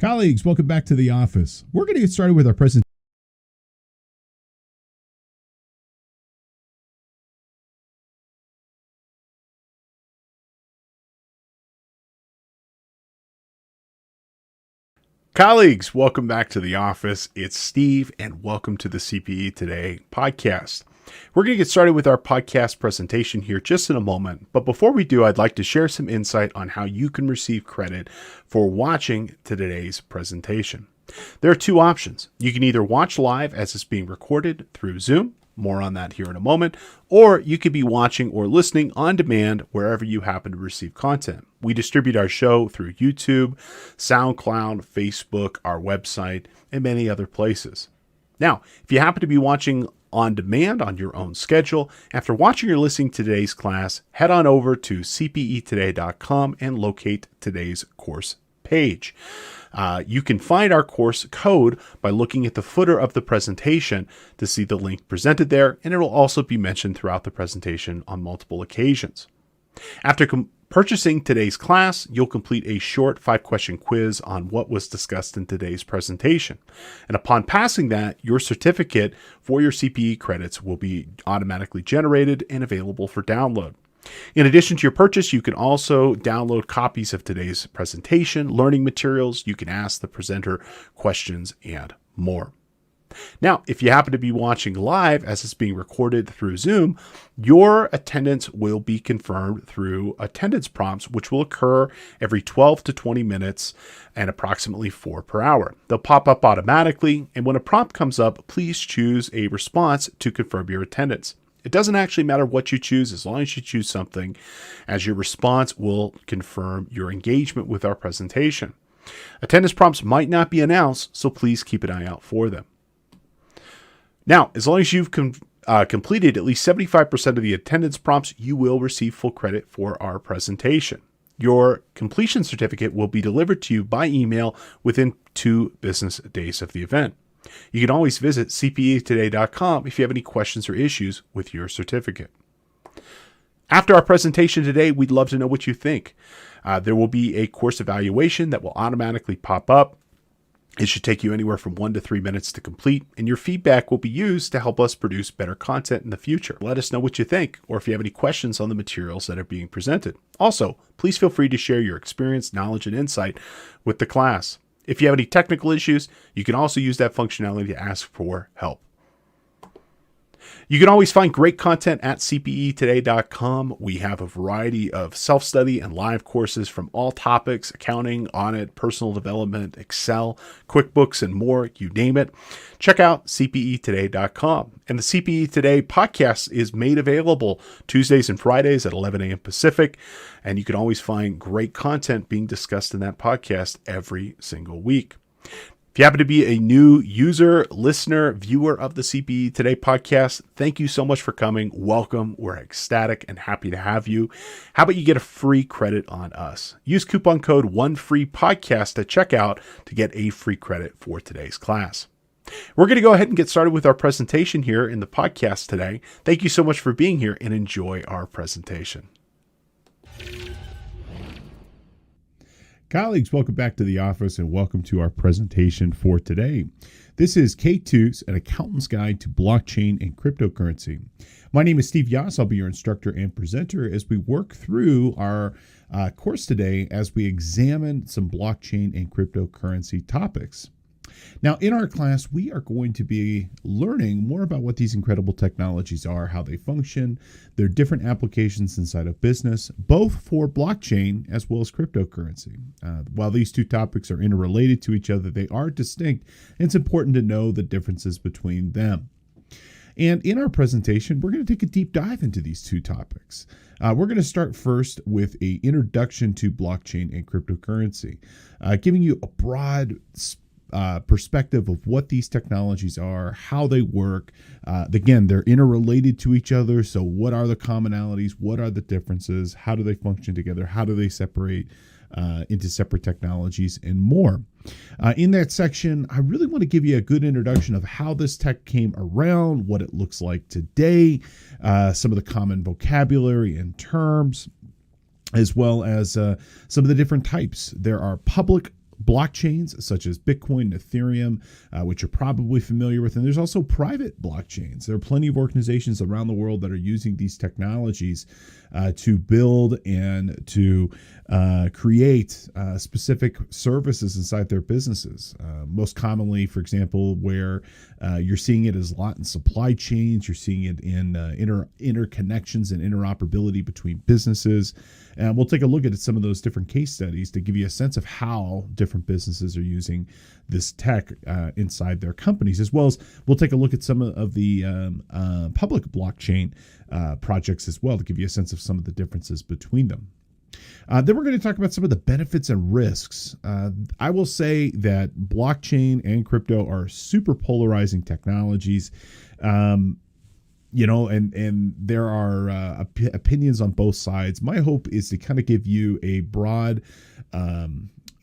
Colleagues, welcome back to the office. We're going to get started with our presentation. Colleagues, welcome back to the office. It's Steve, and welcome to the CPE Today podcast. We're going to get started with our podcast presentation here just in a moment. But before we do, I'd like to share some insight on how you can receive credit for watching today's presentation. There are two options. You can either watch live as it's being recorded through Zoom, more on that here in a moment, or you could be watching or listening on demand wherever you happen to receive content. We distribute our show through YouTube, SoundCloud, Facebook, our website, and many other places. Now, if you happen to be watching on demand on your own schedule, after watching or listening to today's class, head on over to cpetoday.com and locate today's course page. You can find our course code by looking at the footer of the presentation to see the link presented there, and it will also be mentioned throughout the presentation on multiple occasions. After purchasing today's class, you'll complete a short 5-question quiz on what was discussed in today's presentation. And upon passing that, your certificate for your CPE credits will be automatically generated and available for download. In addition to your purchase, you can also download copies of today's presentation, learning materials. You can ask the presenter questions and more. Now, if you happen to be watching live as it's being recorded through Zoom, your attendance will be confirmed through attendance prompts, which will occur every 12 to 20 minutes and approximately 4 per hour. They'll pop up automatically, and when a prompt comes up, please choose a response to confirm your attendance. It doesn't actually matter what you choose as long as you choose something, as your response will confirm your engagement with our presentation. Attendance prompts might not be announced, so please keep an eye out for them. Now, as long as you've completed at least 75% of the attendance prompts, you will receive full credit for our presentation. Your completion certificate will be delivered to you by email within 2 business days of the event. You can always visit cpetoday.com if you have any questions or issues with your certificate. After our presentation today, we'd love to know what you think. There will be a course evaluation that will automatically pop up. It should take you anywhere from 1 to 3 minutes to complete, and your feedback will be used to help us produce better content in the future. Let us know what you think, or if you have any questions on the materials that are being presented. Also, please feel free to share your experience, knowledge, and insight with the class. If you have any technical issues, you can also use that functionality to ask for help. You can always find great content at cpetoday.com. We have a variety of self-study and live courses from all topics: accounting, audit, personal development, Excel, QuickBooks, and more, you name it. Check out cpetoday.com. And the CPE Today podcast is made available Tuesdays and Fridays at 11 a.m. Pacific. And you can always find great content being discussed in that podcast every single week. If you happen to be a new user, listener, viewer of the CPE Today podcast, thank you so much for coming. Welcome. We're ecstatic and happy to have you. How about you get a free credit on us? Use coupon code ONEFREEPODCAST at checkout to get a free credit for today's class. We're going to go ahead and get started with our presentation here in the podcast today. Thank you so much for being here and enjoy our presentation. Colleagues, welcome back to the office and welcome to our presentation for today. This is K2's, an accountant's guide to blockchain and cryptocurrency. My name is Steve Yass. I'll be your instructor and presenter as we work through our course today as we examine some blockchain and cryptocurrency topics. Now, in our class, we are going to be learning more about what these incredible technologies are, how they function, their different applications inside of business, both for blockchain as well as cryptocurrency. While these two topics are interrelated to each other, they are distinct, and it's important to know the differences between them. And in our presentation, we're going to take a deep dive into these two topics. We're going to start first with an introduction to blockchain and cryptocurrency, giving you a broad perspective of what these technologies are, how they work. Again, they're interrelated to each other. So what are the commonalities? What are the differences? How do they function together? How do they separate into separate technologies and more? In that section, I really want to give you a good introduction of how this tech came around, what it looks like today, some of the common vocabulary and terms, as well as some of the different types. There are public blockchains such as Bitcoin and Ethereum, which you're probably familiar with. And there's also private blockchains. There are plenty of organizations around the world that are using these technologies to build and to create specific services inside their businesses. Most commonly, for example, where you're seeing it as a lot in supply chains, you're seeing it in interconnections and interoperability between businesses. And we'll take a look at some of those different case studies to give you a sense of how different businesses are using this tech inside their companies, as well as we'll take a look at some of the public blockchain projects as well to give you a sense of some of the differences between them. Then we're going to talk about some of the benefits and risks. I will say that blockchain and crypto are super polarizing technologies. And there are opinions on both sides. My hope is to kind of give you a broad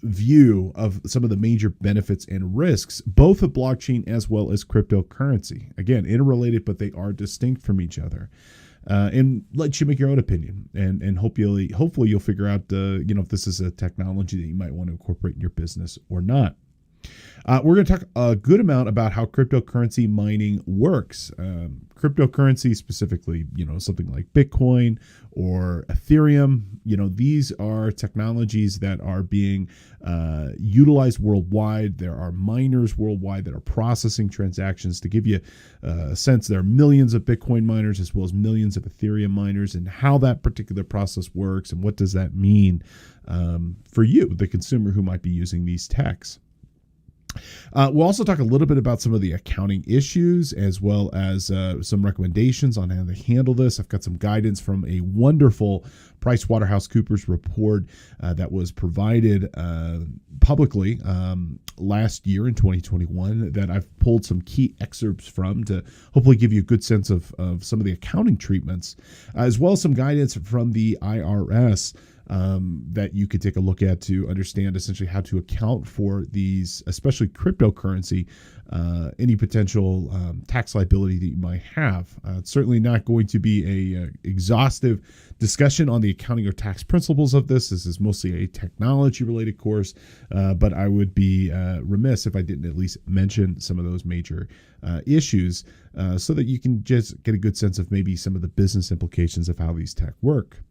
view of some of the major benefits and risks, both of blockchain as well as cryptocurrency. Again, interrelated, but they are distinct from each other. And let you make your own opinion, and hopefully you'll figure out if this is a technology that you might want to incorporate in your business or not. We're going to talk a good amount about how cryptocurrency mining works. Cryptocurrency specifically, something like Bitcoin or Ethereum, these are technologies that are being utilized worldwide. There are miners worldwide that are processing transactions. To give you a sense, there are millions of Bitcoin miners as well as millions of Ethereum miners, and how that particular process works and what does that mean for you, the consumer who might be using these techs. We'll also talk a little bit about some of the accounting issues, as well as some recommendations on how to handle this. I've got some guidance from a wonderful PricewaterhouseCoopers report that was provided publicly last year in 2021 that I've pulled some key excerpts from to hopefully give you a good sense of some of the accounting treatments, as well as some guidance from the IRS that you could take a look at to understand essentially how to account for these, especially cryptocurrency, any potential tax liability that you might have. It's certainly not going to be a exhaustive discussion on the accounting or tax principles of this. This is mostly a technology-related course, but I would be remiss if I didn't at least mention some of those major issues so that you can just get a good sense of maybe some of the business implications of how these tech work.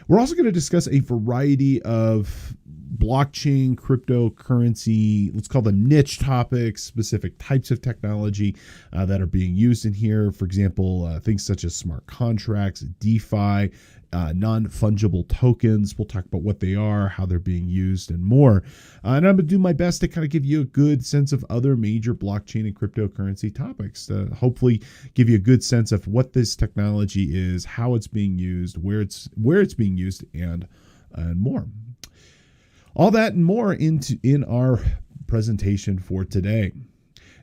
We're also going to discuss a variety of blockchain, cryptocurrency, let's call them niche topics, specific types of technology that are being used in here. For example, things such as smart contracts, DeFi, non-fungible tokens. We'll talk about what they are, how they're being used, and more. And I'm going to do my best to kind of give you a good sense of other major blockchain and cryptocurrency topics to hopefully give you a good sense of what this technology is, how it's being used, where it's being used, and more. All that and more in our presentation for today.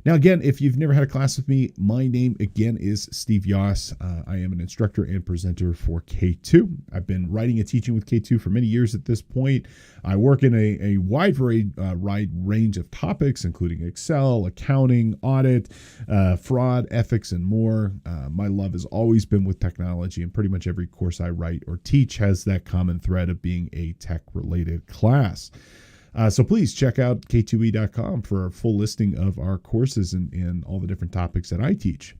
Now, again, if you've never had a class with me, my name, again, is Steve Yoss. I am an instructor and presenter for K2. I've been writing and teaching with K2 for many years at this point. I work in a wide range of topics, including Excel, accounting, audit, fraud, ethics, and more. My love has always been with technology, and pretty much every course I write or teach has that common thread of being a tech-related class. So please check out k2e.com for a full listing of our courses and all the different topics that I teach.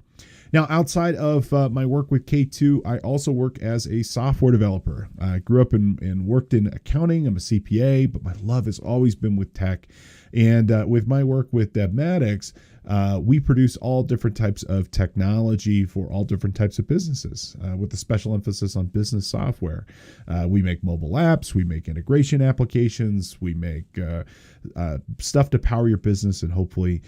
Now, outside of my work with K2, I also work as a software developer. I grew up and worked in accounting. I'm a CPA, but my love has always been with tech. And with my work with Devmatics, we produce all different types of technology for all different types of businesses with a special emphasis on business software. We make mobile apps, we make integration applications, we make stuff to power your business and hopefully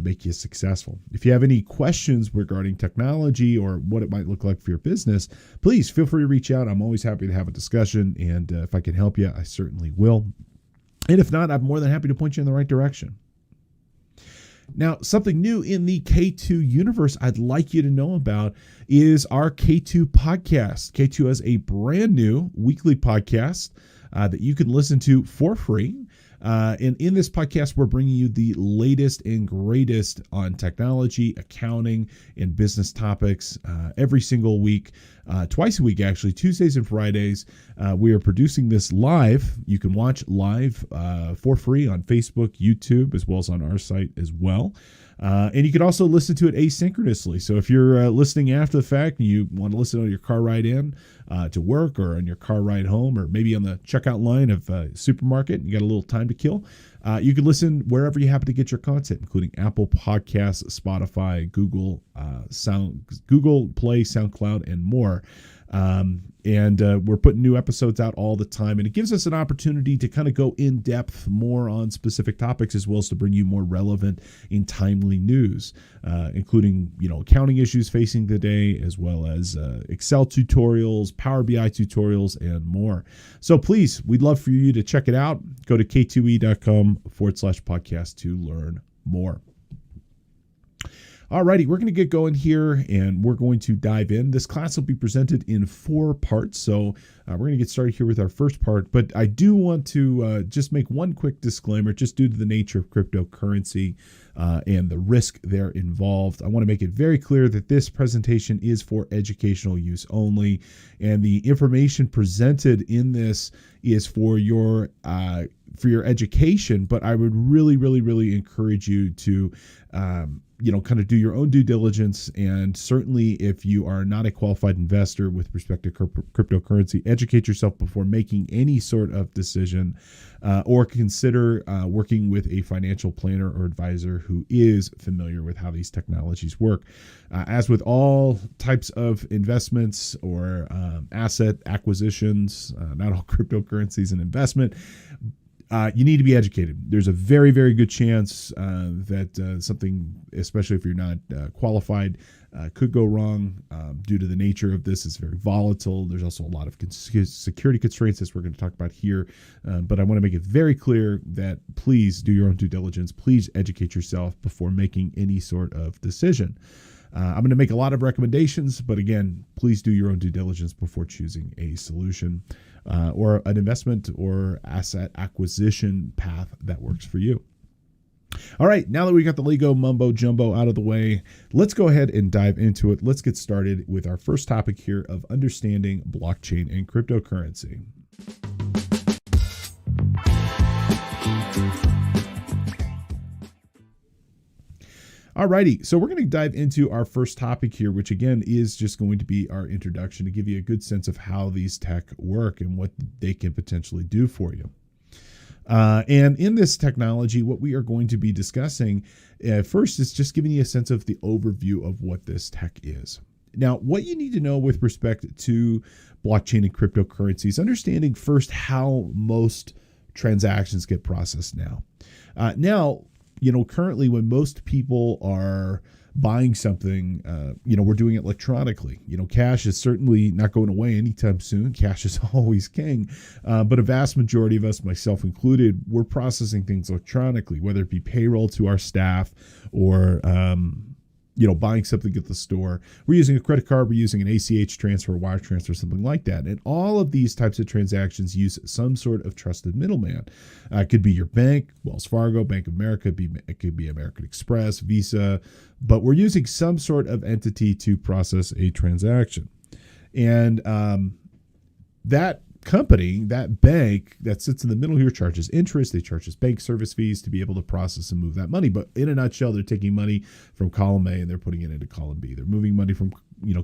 make you successful. If you have any questions regarding technology or what it might look like for your business, please feel free to reach out. I'm always happy to have a discussion, and if I can help you, I certainly will. And if not, I'm more than happy to point you in the right direction. Now, something new in the K2 universe I'd like you to know about is our K2 podcast. K2 has a brand new weekly podcast that you can listen to for free. And in this podcast, we're bringing you the latest and greatest on technology, accounting, and business topics every single week. twice a week, actually, Tuesdays and Fridays. We are producing this live. You can watch live for free on Facebook, YouTube, as well as on our site as well. And you can also listen to it asynchronously. So if you're listening after the fact and you want to listen on your car ride in to work, or on your car ride home, or maybe on the checkout line of a supermarket and you got a little time to kill, you can listen wherever you happen to get your content, including Apple Podcasts, Spotify, Google Play, SoundCloud, and more. And we're putting new episodes out all the time, and it gives us an opportunity to kind of go in depth more on specific topics, as well as to bring you more relevant and timely news, including, accounting issues facing the day, as well as Excel tutorials, Power BI tutorials, and more. So please, we'd love for you to check it out. Go to k2e.com/podcast to learn more. Alrighty, we're going to get going here, and we're going to dive in. This class will be presented in 4 parts, so we're going to get started here with our first part. But I do want to just make one quick disclaimer, just due to the nature of cryptocurrency and the risk there involved. I want to make it very clear that this presentation is for educational use only, and the information presented in this is for your education. But I would really, really, really encourage you to kind of do your own due diligence. And certainly if you are not a qualified investor with respect to cryptocurrency, educate yourself before making any sort of decision, or consider working with a financial planner or advisor who is familiar with how these technologies work. As with all types of investments or asset acquisitions, not all cryptocurrency is an investment. You need to be educated. There's a very, very good chance that something, especially if you're not qualified, could go wrong due to the nature of this. It's very volatile. There's also a lot of security constraints, as we're going to talk about here. But I want to make it very clear that please do your own due diligence. Please educate yourself before making any sort of decision. I'm going to make a lot of recommendations, but again, please do your own due diligence before choosing a solution or an investment or asset acquisition path that works for you. All right, now that we got the Lego mumbo jumbo out of the way, let's go ahead and dive into it. Let's get started with our first topic here of understanding blockchain and cryptocurrency. Alrighty, so we're going to dive into our first topic here, which again is just going to be our introduction to give you a good sense of how these tech work and what they can potentially do for you. And in this technology, what we are going to be discussing first is just giving you a sense of the overview of what this tech is. Now, what you need to know with respect to blockchain and cryptocurrencies, understanding first how most transactions get processed now. Currently when most people are buying something, we're doing it electronically. Cash is certainly not going away anytime soon. Cash is always king. But a vast majority of us, myself included, we're processing things electronically, whether it be payroll to our staff or, buying something at the store. We're using a credit card, we're using an ACH transfer, wire transfer, something like that. And all of these types of transactions use some sort of trusted middleman. It could be your bank, Wells Fargo, Bank of America, it could be American Express, Visa, but we're using some sort of entity to process a transaction. And that company, that bank that sits in the middle here, charges interest. They charge us bank service fees to be able to process and move that money. But in a nutshell, they're taking money from column A and they're putting it into column B. They're moving money from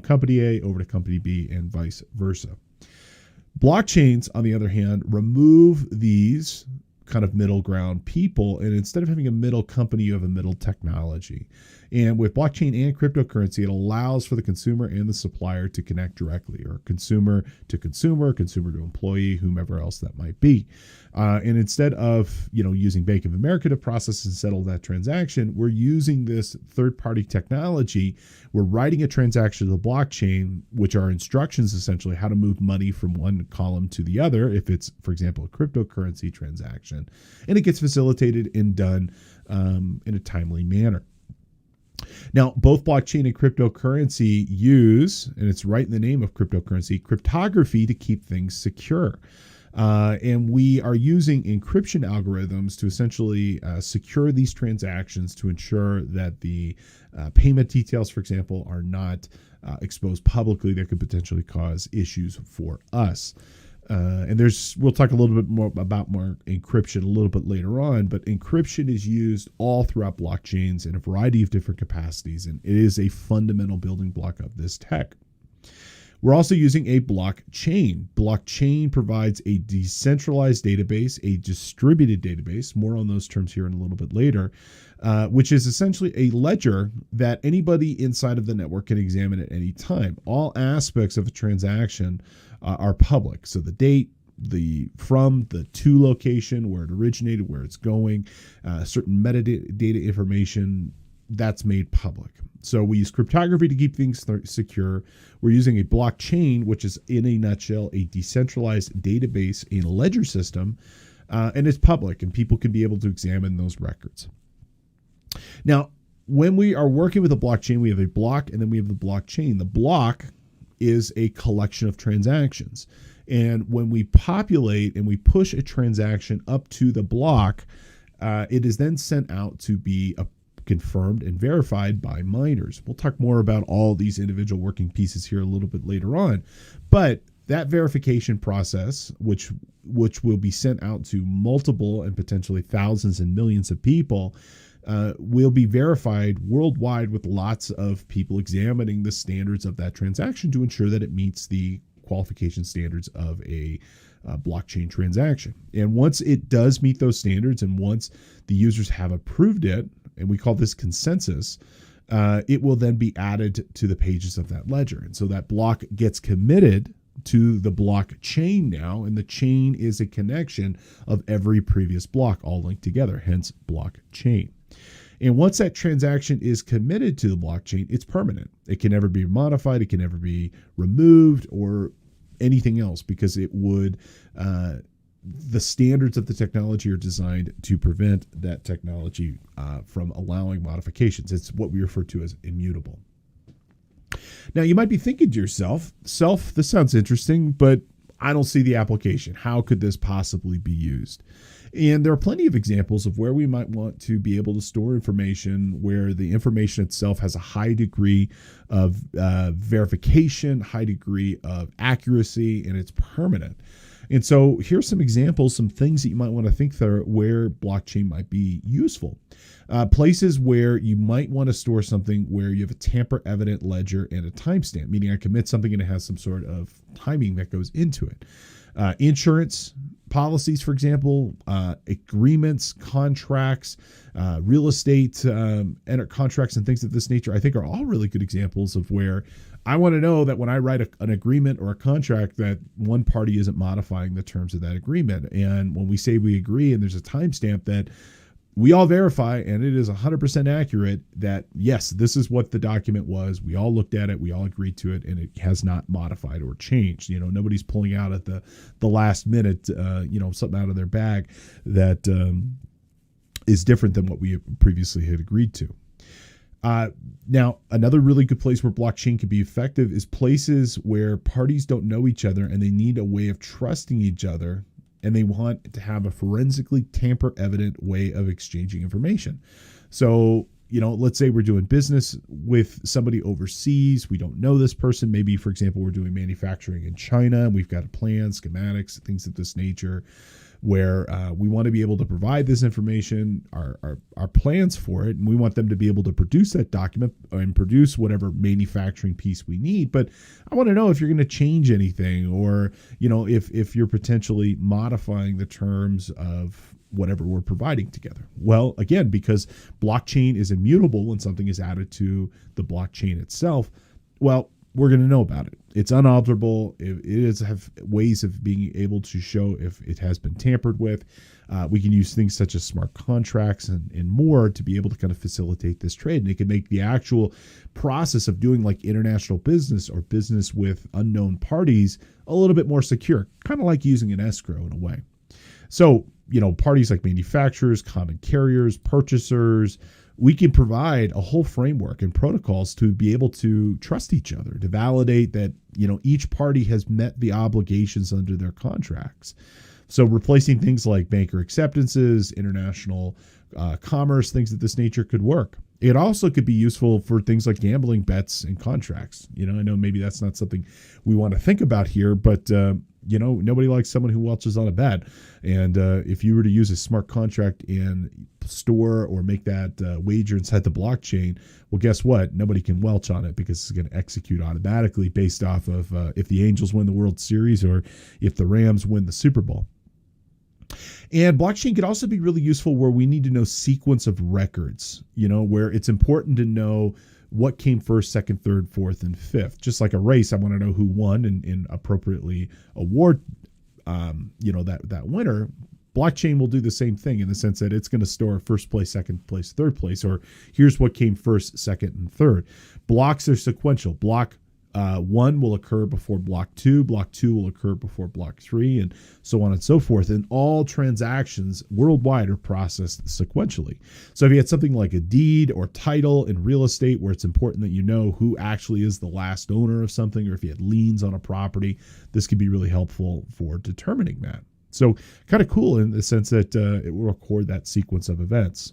company A over to company B and vice versa. Blockchains, on the other hand, remove these kind of middle ground people, and instead of having a middle company, you have a middle technology. And with blockchain and cryptocurrency, it allows for the consumer and the supplier to connect directly, or consumer to employee, whomever else that might be. And instead of using Bank of America to process and settle that transaction, we're using this third-party technology. We're writing a transaction to the blockchain, which are instructions essentially how to move money from one column to the other, if it's, for example, a cryptocurrency transaction, and it gets facilitated and done in a timely manner. Now, both blockchain and cryptocurrency use, and it's right in the name of cryptocurrency, cryptography to keep things secure. And we are using encryption algorithms to essentially secure these transactions to ensure that the payment details, for example, are not exposed publicly that could potentially cause issues for us. And we'll talk a little bit more about encryption a little bit later on, but encryption is used all throughout blockchains in a variety of different capacities, and it is a fundamental building block of this tech. We're also using a blockchain. Blockchain provides a decentralized database, a distributed database, more on those terms here in a little bit later, which is essentially a ledger that anybody inside of the network can examine at any time. All aspects of a transaction are public. So the date, the from, the to location, where it originated, where it's going, certain metadata information, that's made public. So we use cryptography to keep things secure. We're using a blockchain, which is in a nutshell a decentralized database, a ledger system, and it's public, and people can be able to examine those records. Now, when we are working with a blockchain, we have a block and then we have the blockchain. The block is a collection of transactions. And when we populate and we push a transaction up to the block, it is then sent out to be confirmed and verified by miners. We'll talk more about all these individual working pieces here a little bit later on. But that verification process, which will be sent out to multiple and potentially thousands and millions of people, will be verified worldwide with lots of people examining the standards of that transaction to ensure that it meets the qualification standards of a blockchain transaction. And once it does meet those standards, and once the users have approved it, and we call this consensus, it will then be added to the pages of that ledger. And so that block gets committed to the blockchain now, and the chain is a connection of every previous block all linked together, hence blockchain. And once that transaction is committed to the blockchain, it's permanent. It can never be modified, it can never be removed or anything else, because it would the standards of the technology are designed to prevent that technology from allowing modifications. It's what we refer to as immutable. Now, you might be thinking to yourself, this sounds interesting, but I don't see the application. How could this possibly be used? And there are plenty of examples of where we might want to be able to store information where the information itself has a high degree of verification, high degree of accuracy, and it's permanent. And so here's some examples, some things that you might want to think through where blockchain might be useful. Places where you might want to store something where you have a tamper-evident ledger and a timestamp, meaning I commit something and it has some sort of timing that goes into it. Insurance policies, for example, agreements, contracts, real estate contracts, and things of this nature, I think are all really good examples of where I want to know that when I write an agreement or a contract that one party isn't modifying the terms of that agreement. And when we say we agree and there's a timestamp that we all verify and it is 100% accurate that, yes, this is what the document was. We all looked at it. We all agreed to it, and it has not modified or changed. You know, nobody's pulling out at the last minute, something out of their bag that is different than what we previously had agreed to. Now, another really good place where blockchain can be effective is places where parties don't know each other and they need a way of trusting each other, and they want to have a forensically tamper-evident way of exchanging information. So, let's say we're doing business with somebody overseas. We don't know this person. Maybe, for example, we're doing manufacturing in China. We've got a plan, schematics, things of this nature, where we want to be able to provide this information, our plans for it, and we want them to be able to produce that document and produce whatever manufacturing piece we need. But I want to know if you're going to change anything, or if you're potentially modifying the terms of whatever we're providing together. Well, again, because blockchain is immutable when something is added to the blockchain itself, well, we're going to know about it. It's unalterable. It have ways of being able to show if it has been tampered with. We can use things such as smart contracts and more to be able to kind of facilitate this trade. And it can make the actual process of doing like international business or business with unknown parties a little bit more secure, kind of like using an escrow in a way. So, parties like manufacturers, common carriers, purchasers, we can provide a whole framework and protocols to be able to trust each other, to validate that, each party has met the obligations under their contracts. So replacing things like banker acceptances, international commerce, things of this nature could work. It also could be useful for things like gambling bets and contracts. I know maybe that's not something we want to think about here, but nobody likes someone who welches on a bet. And if you were to use a smart contract and store or make that wager inside the blockchain, well, guess what? Nobody can welch on it because it's going to execute automatically based off of if the Angels win the World Series or if the Rams win the Super Bowl. And blockchain could also be really useful where we need to know sequence of records, where it's important to know what came first, second, third, fourth, and fifth. Just like a race, I want to know who won and appropriately award, that winner. Blockchain will do the same thing in the sense that it's going to store first place, second place, third place, or here's what came first, second, and third. Blocks are sequential. Block 1 will occur before block 2, block 2 will occur before block 3, and so on and so forth. And all transactions worldwide are processed sequentially. So if you had something like a deed or title in real estate where it's important that you know who actually is the last owner of something, or if you had liens on a property, this could be really helpful for determining that. So kind of cool in the sense that it will record that sequence of events.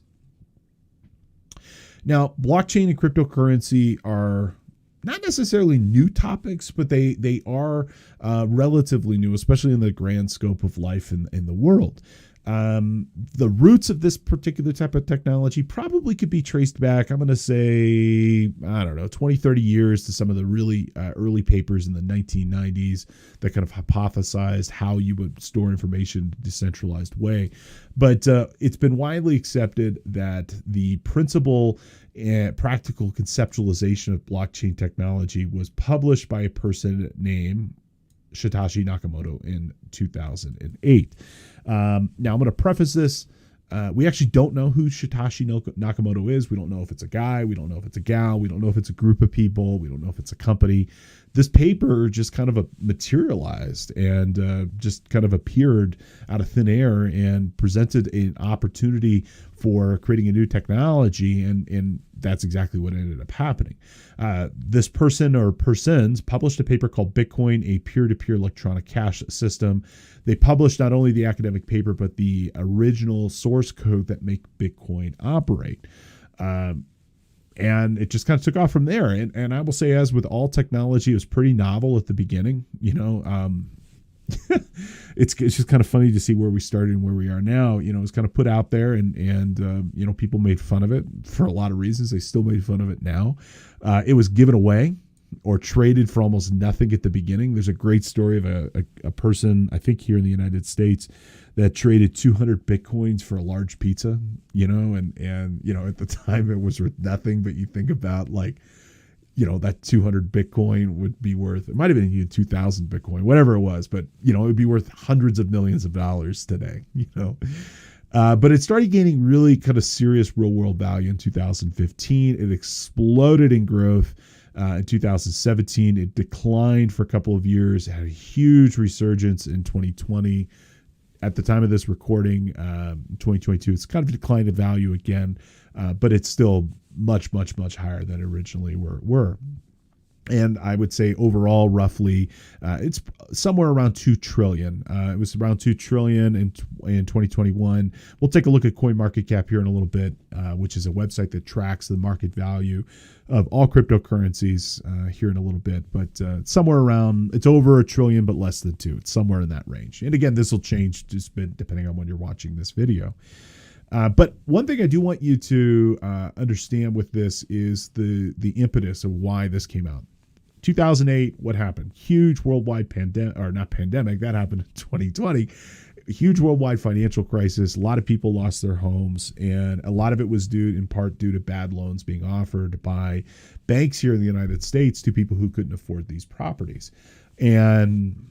Now, blockchain and cryptocurrency are not necessarily new topics, but they are relatively new, especially in the grand scope of life in the world. The roots of this particular type of technology probably could be traced back, I'm going to say, 20, 30 years to some of the really early papers in the 1990s that kind of hypothesized how you would store information in a decentralized way. But it's been widely accepted that the principle and practical conceptualization of blockchain technology was published by a person named Satoshi Nakamoto in 2008. Now, I'm going to preface this. We actually don't know who Satoshi Nakamoto is. We don't know if it's a guy. We don't know if it's a gal. We don't know if it's a group of people. We don't know if it's a company. This paper just kind of materialized and just kind of appeared out of thin air and presented an opportunity for creating a new technology, and that's exactly what ended up happening. This person or persons published a paper called Bitcoin, a peer-to-peer electronic cash system. They published not only the academic paper, but the original source code that make Bitcoin operate. And it just kind of took off from there. And I will say, as with all technology, it was pretty novel at the beginning. It's just kind of funny to see where we started and where we are now. It was kind of put out there and people made fun of it for a lot of reasons. They still made fun of it now. It was given away or traded for almost nothing at the beginning. There's a great story of a person, I think here in the United States, that traded 200 Bitcoins for a large pizza, and at the time it was worth nothing, but you think about that 200 Bitcoin would be worth, it might've been even 2,000 Bitcoin, whatever it was, but it would be worth hundreds of millions of dollars today, but it started gaining really kind of serious real world value in 2015. It exploded in growth. In 2017, it declined for a couple of years, had a huge resurgence in 2020. At the time of this recording, 2022, it's kind of declined in value again, but it's still much, much, much higher than originally were. And I would say overall, roughly, it's somewhere around 2 trillion. It was around 2 trillion in 2021. We'll take a look at CoinMarketCap here in a little bit, which is a website that tracks the market value of all cryptocurrencies here in a little bit. But somewhere around, it's over 1 trillion, but less than 2. It's somewhere in that range. And again, this will change just depending on when you're watching this video. But one thing I do want you to understand with this is the impetus of why this came out. 2008, what happened? Huge worldwide pandemic, that happened in 2020. A huge worldwide financial crisis. A lot of people lost their homes, and a lot of it was in part due to bad loans being offered by banks here in the United States to people who couldn't afford these properties. And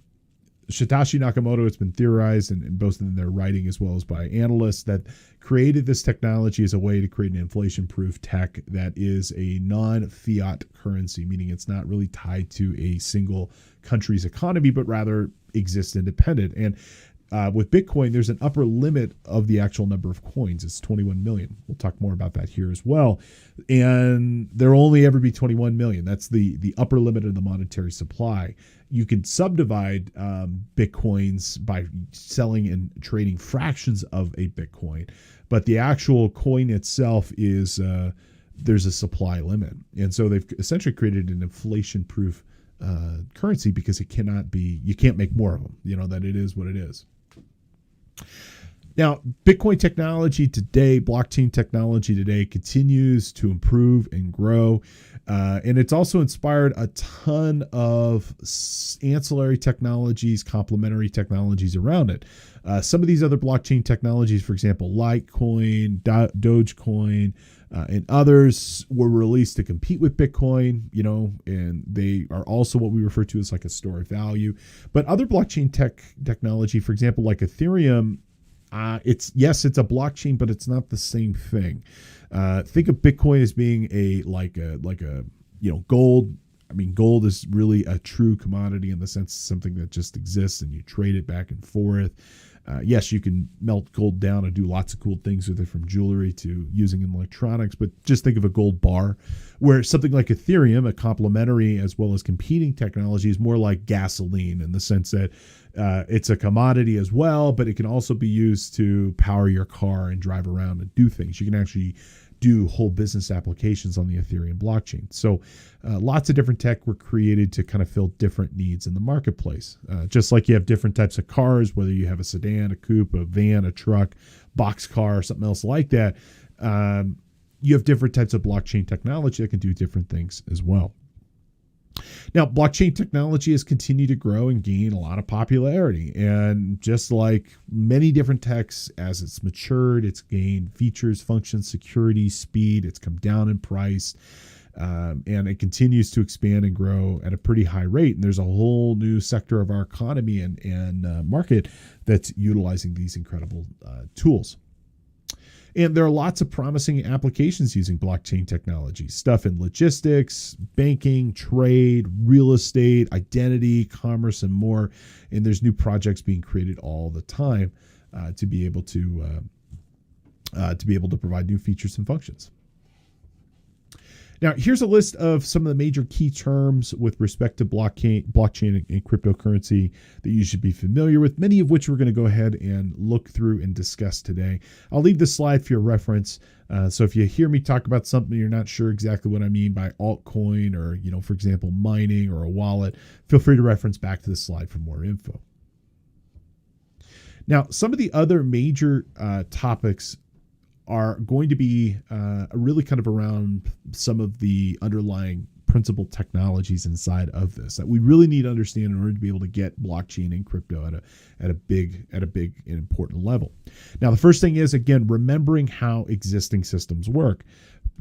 Satoshi Nakamoto, it's been theorized, and both in their writing as well as by analysts, that created this technology as a way to create an inflation-proof tech that is a non-fiat currency, meaning it's not really tied to a single country's economy, but rather exists independent. And with Bitcoin, there's an upper limit of the actual number of coins. It's 21 million. We'll talk more about that here as well. And there will only ever be 21 million. That's the upper limit of the monetary supply. You can subdivide Bitcoins by selling and trading fractions of a Bitcoin, but the actual coin itself is there's a supply limit. And so they've essentially created an inflation-proof currency because you can't make more of them, that it is what it is. Now, Bitcoin technology today, blockchain technology today continues to improve and grow. And it's also inspired a ton of ancillary technologies, complementary technologies around it. Some of these other blockchain technologies, for example, Litecoin, Dogecoin, and others were released to compete with Bitcoin, and they are also what we refer to as like a store of value. But other blockchain technology, for example, like Ethereum, it's a blockchain, but it's not the same thing. Think of Bitcoin as being gold. I mean, gold is really a true commodity in the sense of something that just exists and you trade it back and forth. Yes, you can melt gold down and do lots of cool things with it, from jewelry to using in electronics, but just think of a gold bar, where something like Ethereum, a complementary as well as competing technology, is more like gasoline in the sense that it's a commodity as well, but it can also be used to power your car and drive around and do things. You can actually do whole business applications on the Ethereum blockchain. So lots of different tech were created to kind of fill different needs in the marketplace. Just like you have different types of cars, whether you have a sedan, a coupe, a van, a truck, box car, or something else like that, you have different types of blockchain technology that can do different things as well. Now, blockchain technology has continued to grow and gain a lot of popularity. And just like many different techs, as it's matured, it's gained features, functions, security, speed. It's come down in price. And it continues to expand and grow at a pretty high rate. And there's a whole new sector of our economy and market that's utilizing these incredible tools. And there are lots of promising applications using blockchain technology, stuff in logistics, banking, trade, real estate, identity, commerce, and more. And there's new projects being created all the time to be able to provide new features and functions. Now, here's a list of some of the major key terms with respect to blockchain and cryptocurrency that you should be familiar with, many of which we're going to go ahead and look through and discuss today. I'll leave this slide for your reference. So if you hear me talk about something you're not sure exactly what I mean by altcoin or, for example, mining or a wallet, feel free to reference back to this slide for more info. Now, some of the other major topics are going to be really kind of around some of the underlying principal technologies inside of this that we really need to understand in order to be able to get blockchain and crypto at a big and important level. Now, the first thing is, again, remembering how existing systems work.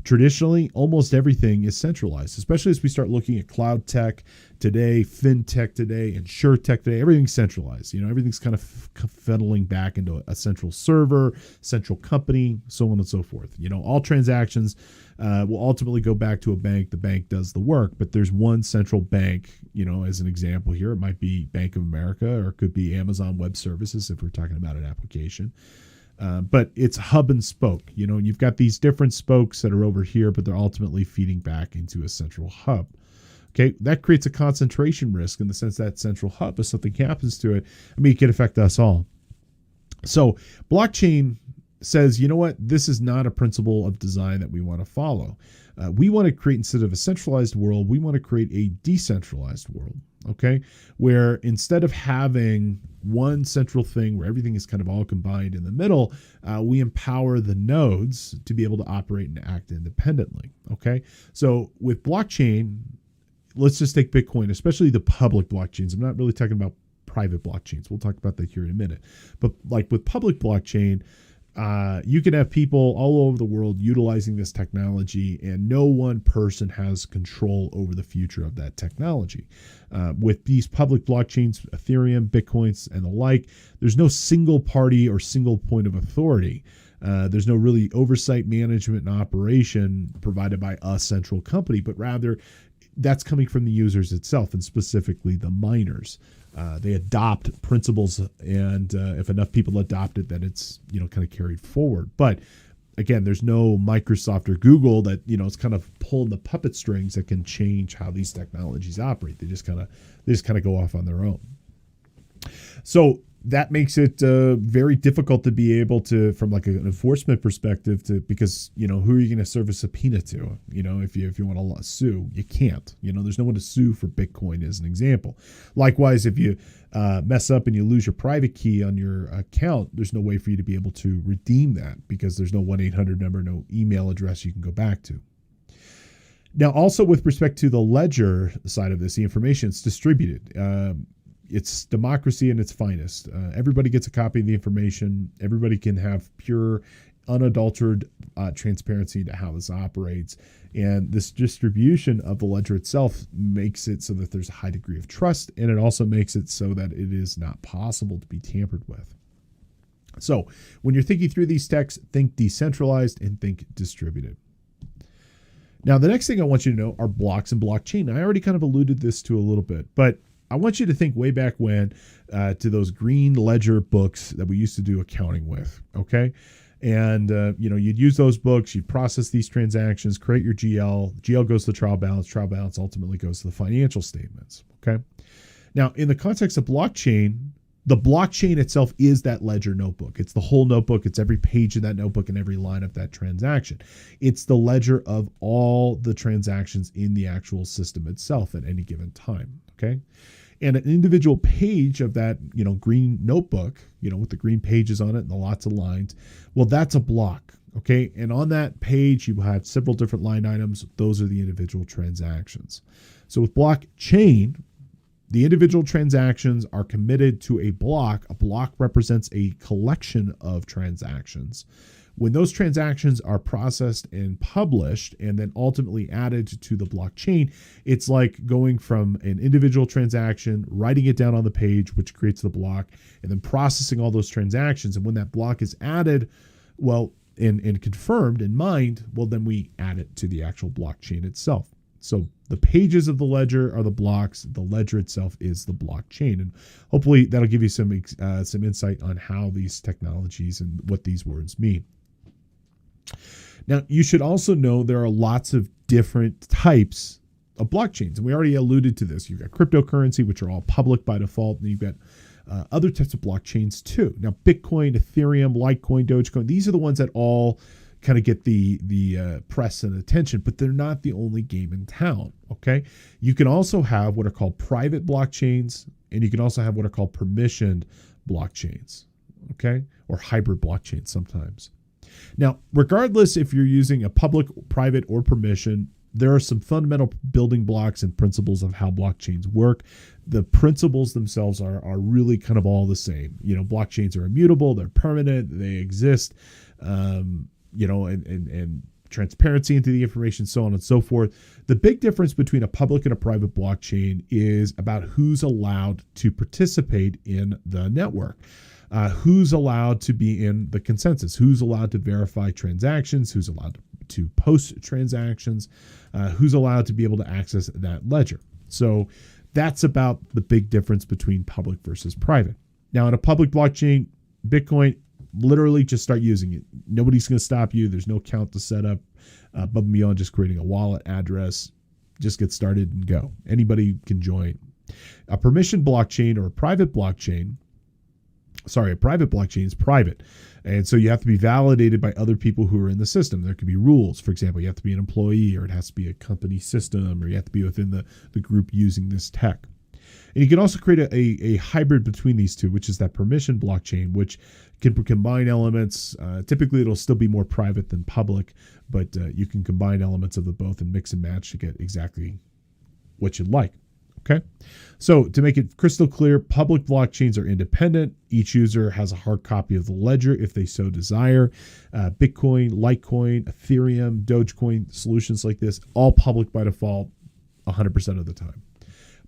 Traditionally, almost everything is centralized, especially as we start looking at cloud tech today, fintech today, insurtech today. Everything's centralized. Everything's kind of funneling back into a central server, central company, so on and so forth. All transactions will ultimately go back to a bank. The bank does the work, but there's one central bank. As an example here, it might be Bank of America, or it could be Amazon Web Services if we're talking about an application. But it's hub and spoke, and you've got these different spokes that are over here, but they're ultimately feeding back into a central hub. Okay, that creates a concentration risk in the sense that central hub, if something happens to it, it can affect us all. So blockchain says, this is not a principle of design that we want to follow. We want to create, instead of a centralized world, we want to create a decentralized world, okay? Where instead of having one central thing where everything is kind of all combined in the middle, we empower the nodes to be able to operate and act independently, okay? So with blockchain, let's just take Bitcoin, especially the public blockchains. I'm not really talking about private blockchains. We'll talk about that here in a minute. But like with public blockchain, you can have people all over the world utilizing this technology, and no one person has control over the future of that technology. With these public blockchains, Ethereum, Bitcoins, and the like, there's no single party or single point of authority. There's no really oversight, management, and operation provided by a central company, but rather that's coming from the users itself, and specifically the miners. They adopt principles, and if enough people adopt it, then it's kind of carried forward. But again, there's no Microsoft or Google that it's kind of pulling the puppet strings that can change how these technologies operate. They just kind of go off on their own. So that makes it very difficult to be able to, from like an enforcement perspective, because who are you going to serve a subpoena to? If you want to sue, you can't. There's no one to sue for Bitcoin, as an example. Likewise, if you mess up and you lose your private key on your account, there's no way for you to be able to redeem that, because there's no 1-800 number, no email address you can go back to. Now, also with respect to the ledger side of this, the information is distributed. It's democracy in its finest. Everybody gets a copy of the information. Everybody can have pure, unadulterated transparency to how this operates. And this distribution of the ledger itself makes it so that there's a high degree of trust, and it also makes it so that it is not possible to be tampered with. So when you're thinking through these texts, think decentralized and think distributed. Now, the next thing I want you to know are blocks and blockchain. I already kind of alluded this to a little bit, but I want you to think way back when to those green ledger books that we used to do accounting with, okay? And, you'd use those books, you'd process these transactions, create your GL. GL goes to the trial balance ultimately goes to the financial statements, okay? Now, in the context of blockchain, the blockchain itself is that ledger notebook. It's the whole notebook. It's every page of that notebook and every line of that transaction. It's the ledger of all the transactions in the actual system itself at any given time, okay? And an individual page of that, green notebook, with the green pages on it and the lots of lines, well, that's a block, okay? And on that page, you have several different line items. Those are the individual transactions. So with blockchain, the individual transactions are committed to a block. A block represents a collection of transactions. When those transactions are processed and published and then ultimately added to the blockchain, it's like going from an individual transaction, writing it down on the page, which creates the block, and then processing all those transactions. And when that block is added, and confirmed and mined, then we add it to the actual blockchain itself. So the pages of the ledger are the blocks. The ledger itself is the blockchain. And hopefully that'll give you some insight on how these technologies and what these words mean. Now, you should also know there are lots of different types of blockchains. And we already alluded to this. You've got cryptocurrency, which are all public by default. And you've got other types of blockchains too. Now, Bitcoin, Ethereum, Litecoin, Dogecoin, these are the ones that all kind of get the press and attention, but they're not the only game in town, okay? You can also have what are called private blockchains, and you can also have what are called permissioned blockchains, okay? Or hybrid blockchains sometimes. Now, regardless if you're using a public, private, or permission, there are some fundamental building blocks and principles of how blockchains work. The principles themselves are really kind of all the same. Blockchains are immutable, they're permanent, they exist, and transparency into the information, so on and so forth. The big difference between a public and a private blockchain is about who's allowed to participate in the network. Who's allowed to be in the consensus, who's allowed to verify transactions, who's allowed to post transactions, who's allowed to be able to access that ledger. So that's about the big difference between public versus private. Now, in a public blockchain, Bitcoin, literally just start using it. Nobody's going to stop you. There's no account to set up above and beyond just creating a wallet address. Just get started and go. Anybody can join. A permission blockchain or a private blockchain is private. And so you have to be validated by other people who are in the system. There could be rules. For example, you have to be an employee, or it has to be a company system, or you have to be within the group using this tech. And you can also create a hybrid between these two, which is that permission blockchain, which can combine elements. Typically, it'll still be more private than public, but you can combine elements of the both and mix and match to get exactly what you'd like. Okay, so to make it crystal clear, public blockchains are independent. Each user has a hard copy of the ledger if they so desire. Bitcoin, Litecoin, Ethereum, Dogecoin, solutions like this, all public by default 100% of the time.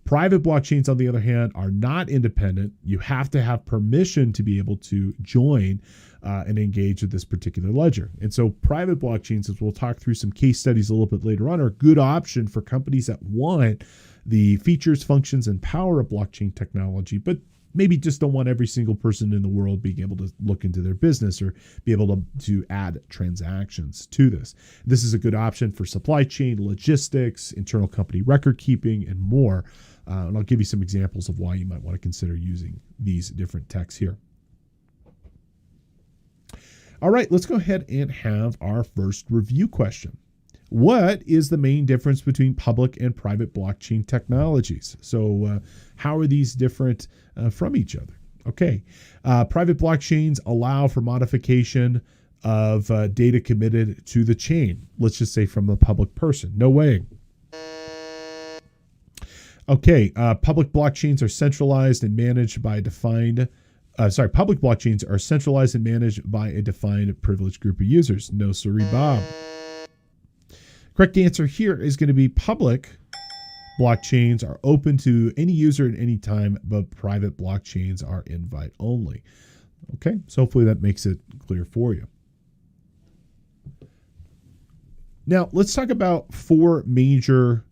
Private blockchains, on the other hand, are not independent. You have to have permission to be able to join and engage with this particular ledger. And so private blockchains, as we'll talk through some case studies a little bit later on, are a good option for companies that want the features, functions, and power of blockchain technology, but maybe just don't want every single person in the world being able to look into their business or be able to add transactions to this. This is a good option for supply chain, logistics, internal company record keeping, and more. And I'll give you some examples of why you might want to consider using these different techs here. All right, let's go ahead and have our first review question. What is the main difference between public and private blockchain technologies? So how are these different from each other? Okay, private blockchains allow for modification of data committed to the chain. Let's just say from a public person. No way. Okay, public blockchains are centralized and managed by a defined. Public blockchains are centralized and managed by a defined privileged group of users. No siree, Bob. Correct answer here is going to be public blockchains are open to any user at any time, but private blockchains are invite only. Okay, so hopefully that makes it clear for you. Now, let's talk about 4 major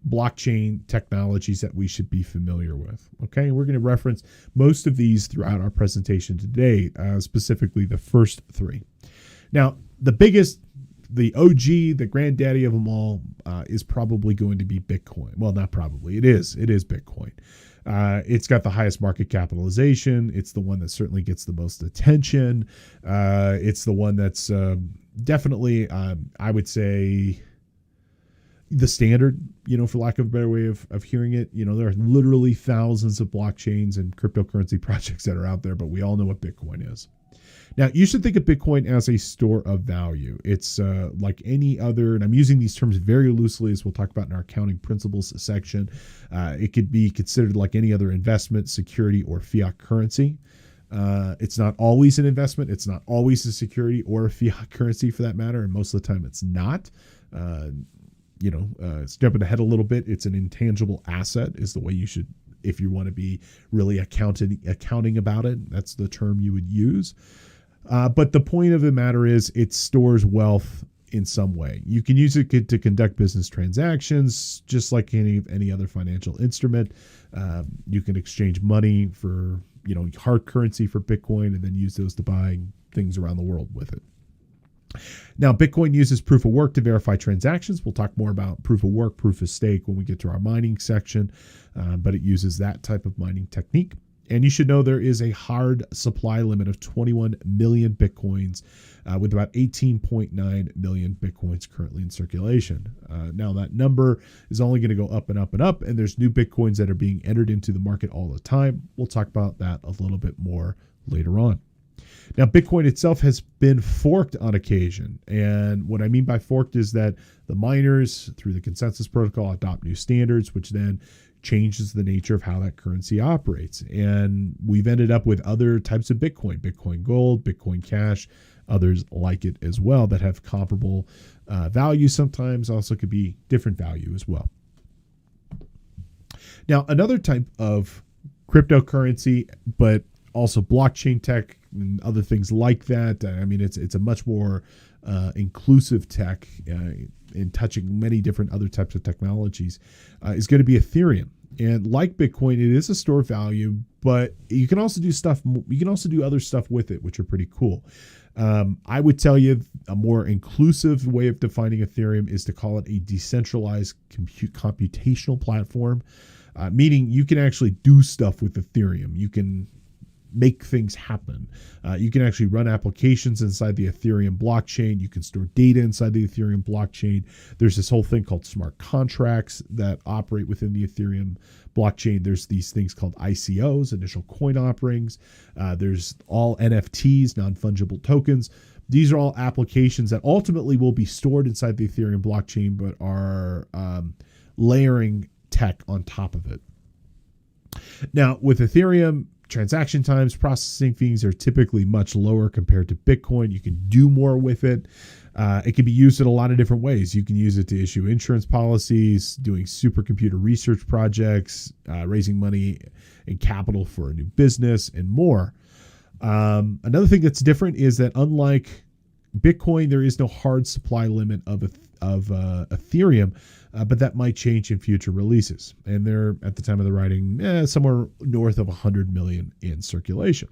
blockchain technologies that we should be familiar with. Okay, we're going to reference most of these throughout our presentation today, specifically the first 3. Now, the biggest, the OG, the granddaddy of them all, is probably going to be Bitcoin. Well, not probably. It is Bitcoin. It's got the highest market capitalization. It's the one that certainly gets the most attention. It's the one that's definitely, I would say, the standard, for lack of a better way of hearing it. There are literally thousands of blockchains and cryptocurrency projects that are out there, but we all know what Bitcoin is. Now, you should think of Bitcoin as a store of value. It's like any other, and I'm using these terms very loosely as we'll talk about in our accounting principles section. It could be considered like any other investment, security, or fiat currency. It's not always an investment. It's not always a security or a fiat currency for that matter, and most of the time it's not. It's jumping ahead a little bit. It's an intangible asset is the way you should, if you want to be really accounting about it, that's the term you would use. But the point of the matter is it stores wealth in some way. You can use it to conduct business transactions, just like any other financial instrument. You can exchange money for, hard currency for Bitcoin and then use those to buy things around the world with it. Now, Bitcoin uses proof of work to verify transactions. We'll talk more about proof of work, proof of stake when we get to our mining section, but it uses that type of mining technique. And you should know there is a hard supply limit of 21 million Bitcoins, with about 18.9 million Bitcoins currently in circulation. Now, that number is only going to go up and up and up, and there's new Bitcoins that are being entered into the market all the time. We'll talk about that a little bit more later on. Now, Bitcoin itself has been forked on occasion. And what I mean by forked is that the miners, through the consensus protocol, adopt new standards, which then changes the nature of how that currency operates. And we've ended up with other types of Bitcoin, Bitcoin Gold, Bitcoin Cash, others like it as well that have comparable value sometimes, also could be different value as well. Now, another type of cryptocurrency, but also blockchain tech and other things like that. I mean, it's a much more inclusive tech in touching many different other types of technologies, is going to be Ethereum. And like Bitcoin, it is a store of value, but you can also do stuff. You can also do other stuff with it, which are pretty cool. I would tell you a more inclusive way of defining Ethereum is to call it a decentralized computational platform, meaning you can actually do stuff with Ethereum. You can make things happen. You can actually run applications inside the Ethereum blockchain. You can store data inside the Ethereum blockchain. There's this whole thing called smart contracts that operate within the Ethereum blockchain. There's these things called ICOs, initial coin offerings. There's all NFTs, non-fungible tokens. These are all applications that ultimately will be stored inside the Ethereum blockchain, but are layering tech on top of it. Now, with Ethereum, transaction times, processing fees are typically much lower compared to Bitcoin. You can do more with it. It can be used in a lot of different ways. You can use it to issue insurance policies, doing supercomputer research projects, raising money and capital for a new business, and more. Another thing that's different is that unlike Bitcoin, there is no hard supply limit of Ethereum, but that might change in future releases. And they're, at the time of the writing, somewhere north of 100 million in circulation.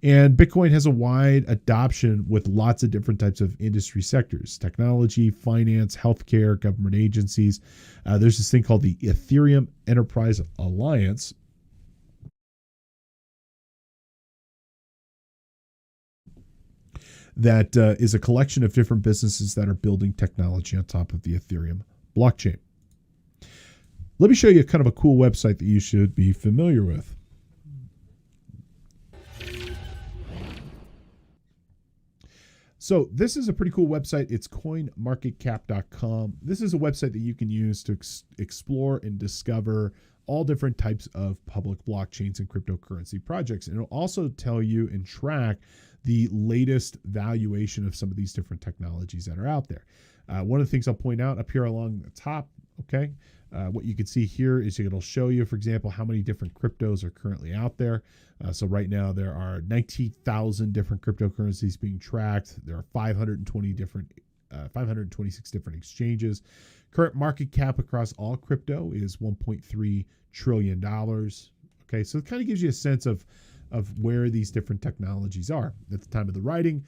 And Bitcoin has a wide adoption with lots of different types of industry sectors: technology, finance, healthcare, government agencies. There's this thing called the Ethereum Enterprise Alliance, that is a collection of different businesses that are building technology on top of the Ethereum blockchain. Let me show you kind of a cool website that you should be familiar with. So this is a pretty cool website. It's coinmarketcap.com. This is a website that you can use to explore and discover all different types of public blockchains and cryptocurrency projects. And it'll also tell you and track the latest valuation of some of these different technologies that are out there. One of the things I'll point out up here along the top, okay, what you can see here is it'll show you, for example, how many different cryptos are currently out there. So right now there are 19,000 different cryptocurrencies being tracked. There are 526 different exchanges. Current market cap across all crypto is $1.3 trillion. Okay, so it kind of gives you a sense of where these different technologies are. At the time of the writing,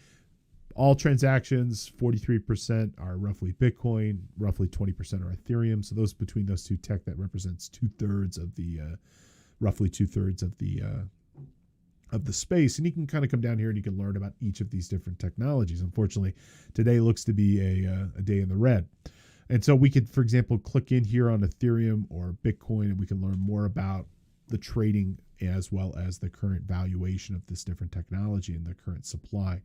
all transactions, 43% are roughly Bitcoin, roughly 20% are Ethereum. So those between those two tech, that represents roughly two thirds of the space. And you can kind of come down here and you can learn about each of these different technologies. Unfortunately, today looks to be a day in the red. And so we could, for example, click in here on Ethereum or Bitcoin, and we can learn more about the trading as well as the current valuation of this different technology and the current supply.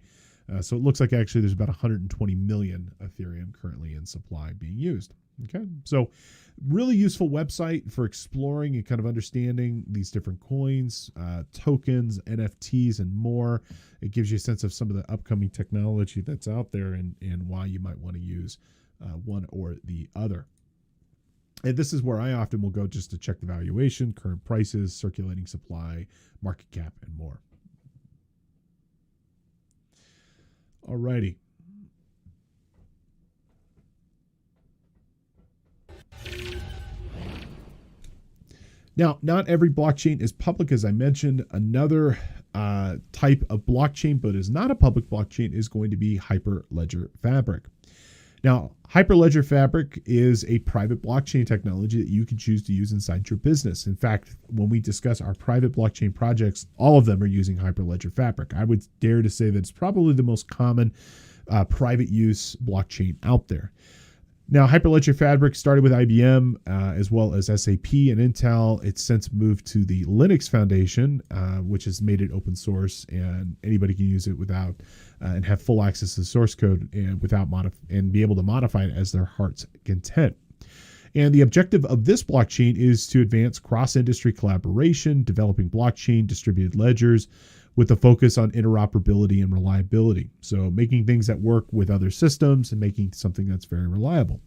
So it looks like actually there's about 120 million Ethereum currently in supply being used. Okay, so really useful website for exploring and kind of understanding these different coins, tokens, NFTs, and more. It gives you a sense of some of the upcoming technology that's out there and why you might want to use one or the other. And this is where I often will go just to check the valuation, current prices, circulating supply, market cap, and more. Alrighty. Now, not every blockchain is public, as I mentioned. Another type of blockchain, but is not a public blockchain, is going to be Hyperledger Fabric. Now, Hyperledger Fabric is a private blockchain technology that you can choose to use inside your business. In fact, when we discuss our private blockchain projects, all of them are using Hyperledger Fabric. I would dare to say that it's probably the most common private use blockchain out there. Now, Hyperledger Fabric started with IBM as well as SAP and Intel. It's since moved to the Linux Foundation, which has made it open source, and anybody can use it without and have full access to the source code and be able to modify it as their heart's content. And the objective of this blockchain is to advance cross-industry collaboration, developing blockchain distributed ledgers with a focus on interoperability and reliability. So making things that work with other systems and making something that's very reliable.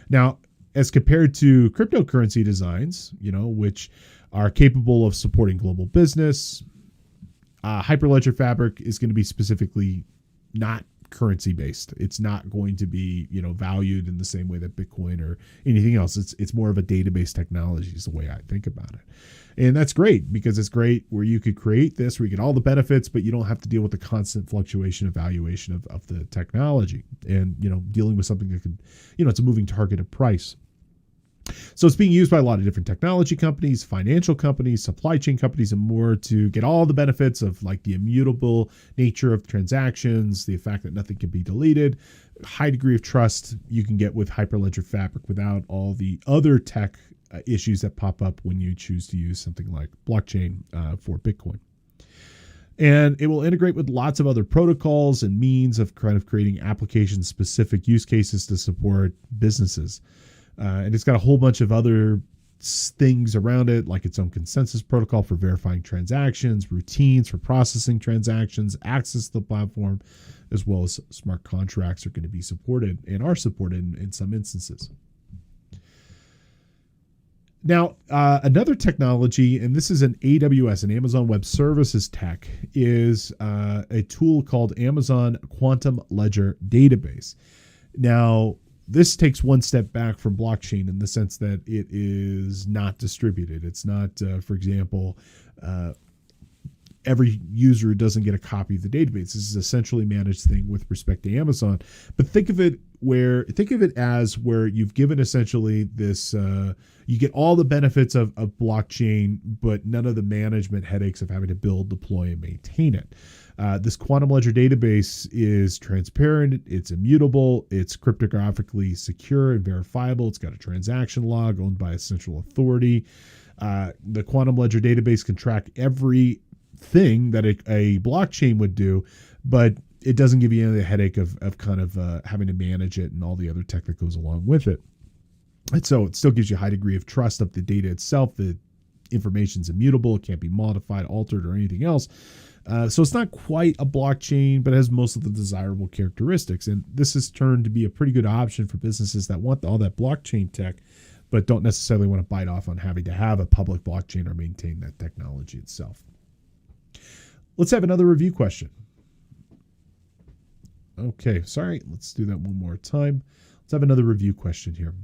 Now, as compared to cryptocurrency designs, which are capable of supporting global business, Hyperledger Fabric is going to be specifically not currency based. It's not going to be, valued in the same way that Bitcoin or anything else. It's more of a database technology is the way I think about it. And that's great because it's great where you could create this, where you get all the benefits, but you don't have to deal with the constant fluctuation of valuation of the technology and, dealing with something that could, it's a moving target of price. So it's being used by a lot of different technology companies, financial companies, supply chain companies, and more to get all the benefits of like the immutable nature of transactions, the fact that nothing can be deleted, high degree of trust you can get with Hyperledger Fabric without all the other tech issues that pop up when you choose to use something like blockchain for Bitcoin. And it will integrate with lots of other protocols and means of kind of creating application-specific use cases to support businesses. And it's got a whole bunch of other things around it, like its own consensus protocol for verifying transactions, routines for processing transactions, access to the platform, as well as smart contracts are going to be supported and are supported in some instances. Now, another technology, and this is an AWS, an Amazon Web Services tech, is a tool called Amazon Quantum Ledger Database. Now, this takes one step back from blockchain in the sense that it is not distributed. It's not, for example, every user doesn't get a copy of the database. This is a centrally managed thing with respect to Amazon. But think of it as where you've given essentially this, you get all the benefits of blockchain, but none of the management headaches of having to build, deploy, and maintain it. This quantum ledger database is transparent, it's immutable, it's cryptographically secure and verifiable, it's got a transaction log owned by a central authority. The quantum ledger database can track everything that a blockchain would do, but it doesn't give you any of the headache of having to manage it and all the other tech that goes along with it. And so it still gives you a high degree of trust of the data itself. The information's immutable. It can't be modified, altered, or anything else. So it's not quite a blockchain, but it has most of the desirable characteristics. And this has turned to be a pretty good option for businesses that want all that blockchain tech, but don't necessarily want to bite off on having to have a public blockchain or maintain that technology itself. Let's have another review question. Okay, sorry. Let's do that one more time. Let's have another review question here.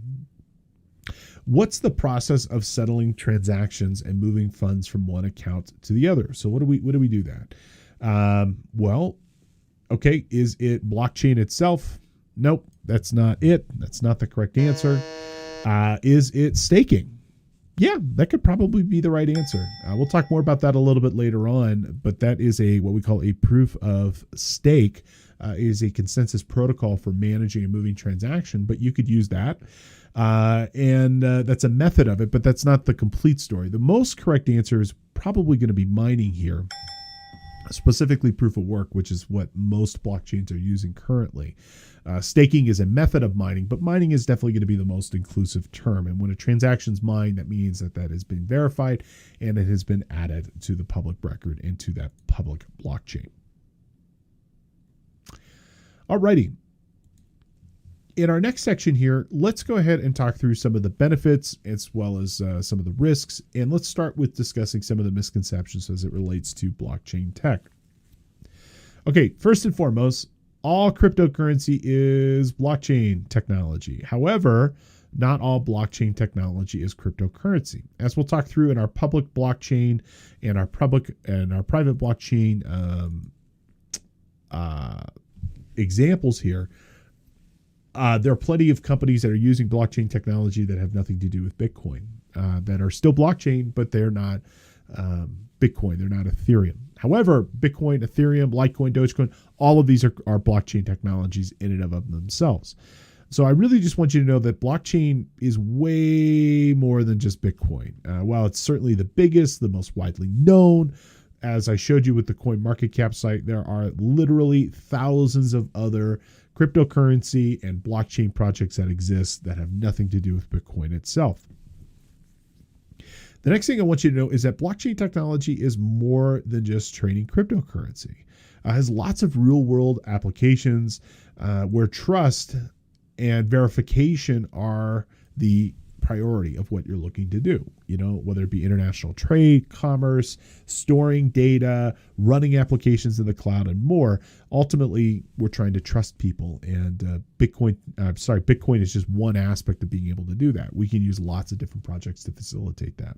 What's the process of settling transactions and moving funds from one account to the other? So what do we do that? Well, okay, is it blockchain itself? Nope, that's not it. That's not the correct answer. Is it staking? Yeah, that could probably be the right answer. We'll talk more about that a little bit later on, but that is what we call a proof of stake. Is a consensus protocol for managing a moving transaction, but you could use that. And that's a method of it, but that's not the complete story. The most correct answer is probably going to be mining here, specifically proof of work, which is what most blockchains are using currently. Staking is a method of mining, but mining is definitely going to be the most inclusive term. And when a transaction's mined, that means that has been verified and it has been added to the public record and to that public blockchain. Alrighty. In our next section here, let's go ahead and talk through some of the benefits as well as some of the risks. And let's start with discussing some of the misconceptions as it relates to blockchain tech. Okay, first and foremost, all cryptocurrency is blockchain technology. However, not all blockchain technology is cryptocurrency. As we'll talk through in our public blockchain and our private blockchain examples here, there are plenty of companies that are using blockchain technology that have nothing to do with Bitcoin, that are still blockchain, but they're not Bitcoin. They're not Ethereum. However, Bitcoin, Ethereum, Litecoin, Dogecoin, all of these are blockchain technologies in and of themselves. So I really just want you to know that blockchain is way more than just Bitcoin. While it's certainly the biggest, the most widely known, as I showed you with the CoinMarketCap site, there are literally thousands of other cryptocurrency and blockchain projects that exist that have nothing to do with Bitcoin itself. The next thing I want you to know is that blockchain technology is more than just trading cryptocurrency. It has lots of real-world applications where trust and verification are the priority of what you're looking to do, whether it be international trade, commerce, storing data, running applications in the cloud, and more. Ultimately, we're trying to trust people, and Bitcoin is just one aspect of being able to do that. We can use lots of different projects to facilitate that.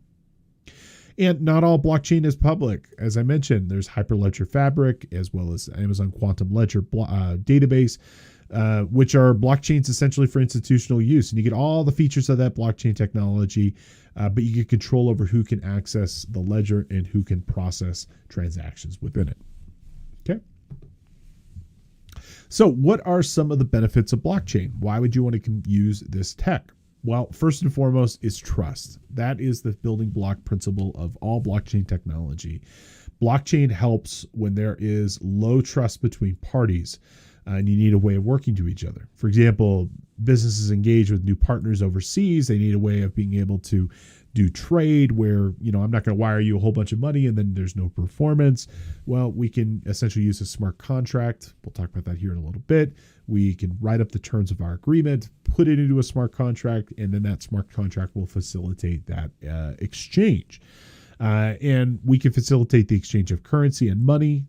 And not all blockchain is public. As I mentioned, there's Hyperledger Fabric as well as Amazon Quantum Ledger database, which are blockchains essentially for institutional use. And you get all the features of that blockchain technology, but you get control over who can access the ledger and who can process transactions within it. Okay. So what are some of the benefits of blockchain? Why would you want to use this tech? Well, first and foremost is trust. That is the building block principle of all blockchain technology. Blockchain helps when there is low trust between parties, and you need a way of working to each other. For example, businesses engage with new partners overseas. They need a way of being able to do trade where, I'm not going to wire you a whole bunch of money and then there's no performance. Well, we can essentially use a smart contract. We'll talk about that here in a little bit. We can write up the terms of our agreement, put it into a smart contract, and then that smart contract will facilitate that exchange. And we can facilitate the exchange of currency and money,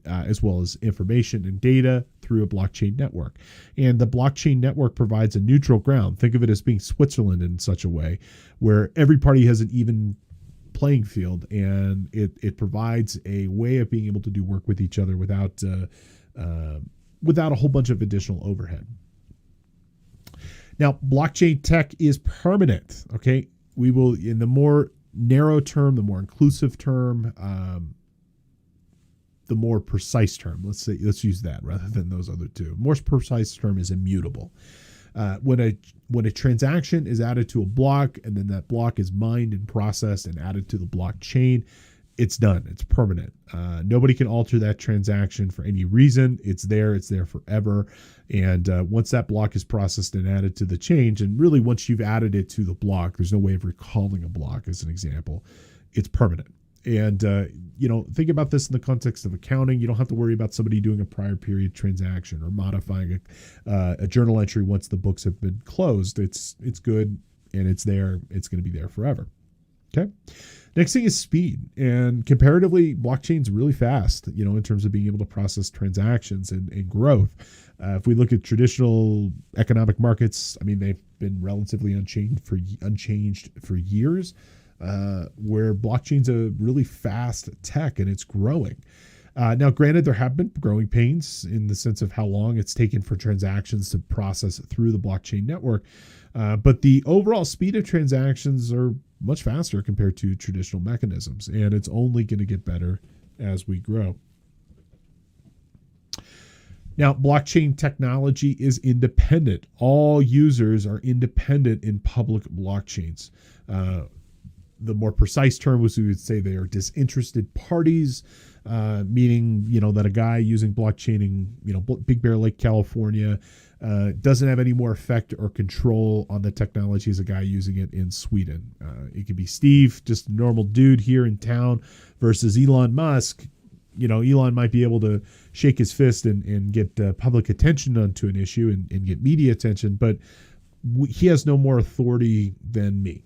as well as information and data through a blockchain network. And the blockchain network provides a neutral ground. Think of it as being Switzerland in such a way where every party has an even playing field, and it provides a way of being able to do work with each other without a whole bunch of additional overhead. Now, blockchain tech is permanent. Okay, we will, in the more narrow term, the more inclusive term, the more precise term. Let's use that rather than those other two. More precise term is immutable. When a transaction is added to a block, and then that block is mined and processed and added to the blockchain, it's done. It's permanent. Nobody can alter that transaction for any reason. It's there forever. And once that block is processed and added to the chain, and really once you've added it to the block, there's no way of recalling a block as an example. It's permanent. And, think about this in the context of accounting. You don't have to worry about somebody doing a prior period transaction or modifying a journal entry once the books have been closed. It's good, and it's there. It's going to be there forever. Okay. Next thing is speed. And comparatively, blockchain's really fast, in terms of being able to process transactions and growth. If we look at traditional economic markets, they've been relatively unchanged for years. Where blockchain's a really fast tech, and it's growing. Now, granted, there have been growing pains in the sense of how long it's taken for transactions to process through the blockchain network. But the overall speed of transactions are much faster compared to traditional mechanisms, and it's only going to get better as we grow. Now, blockchain technology is independent. All users are independent in public blockchains. The more precise term was we would say they are disinterested parties, meaning, that a guy using blockchain in, Big Bear Lake, California, doesn't have any more effect or control on the technology as a guy using it in Sweden. It could be Steve, just a normal dude here in town, versus Elon Musk. Elon might be able to shake his fist and get public attention onto an issue and get media attention, but he has no more authority than me.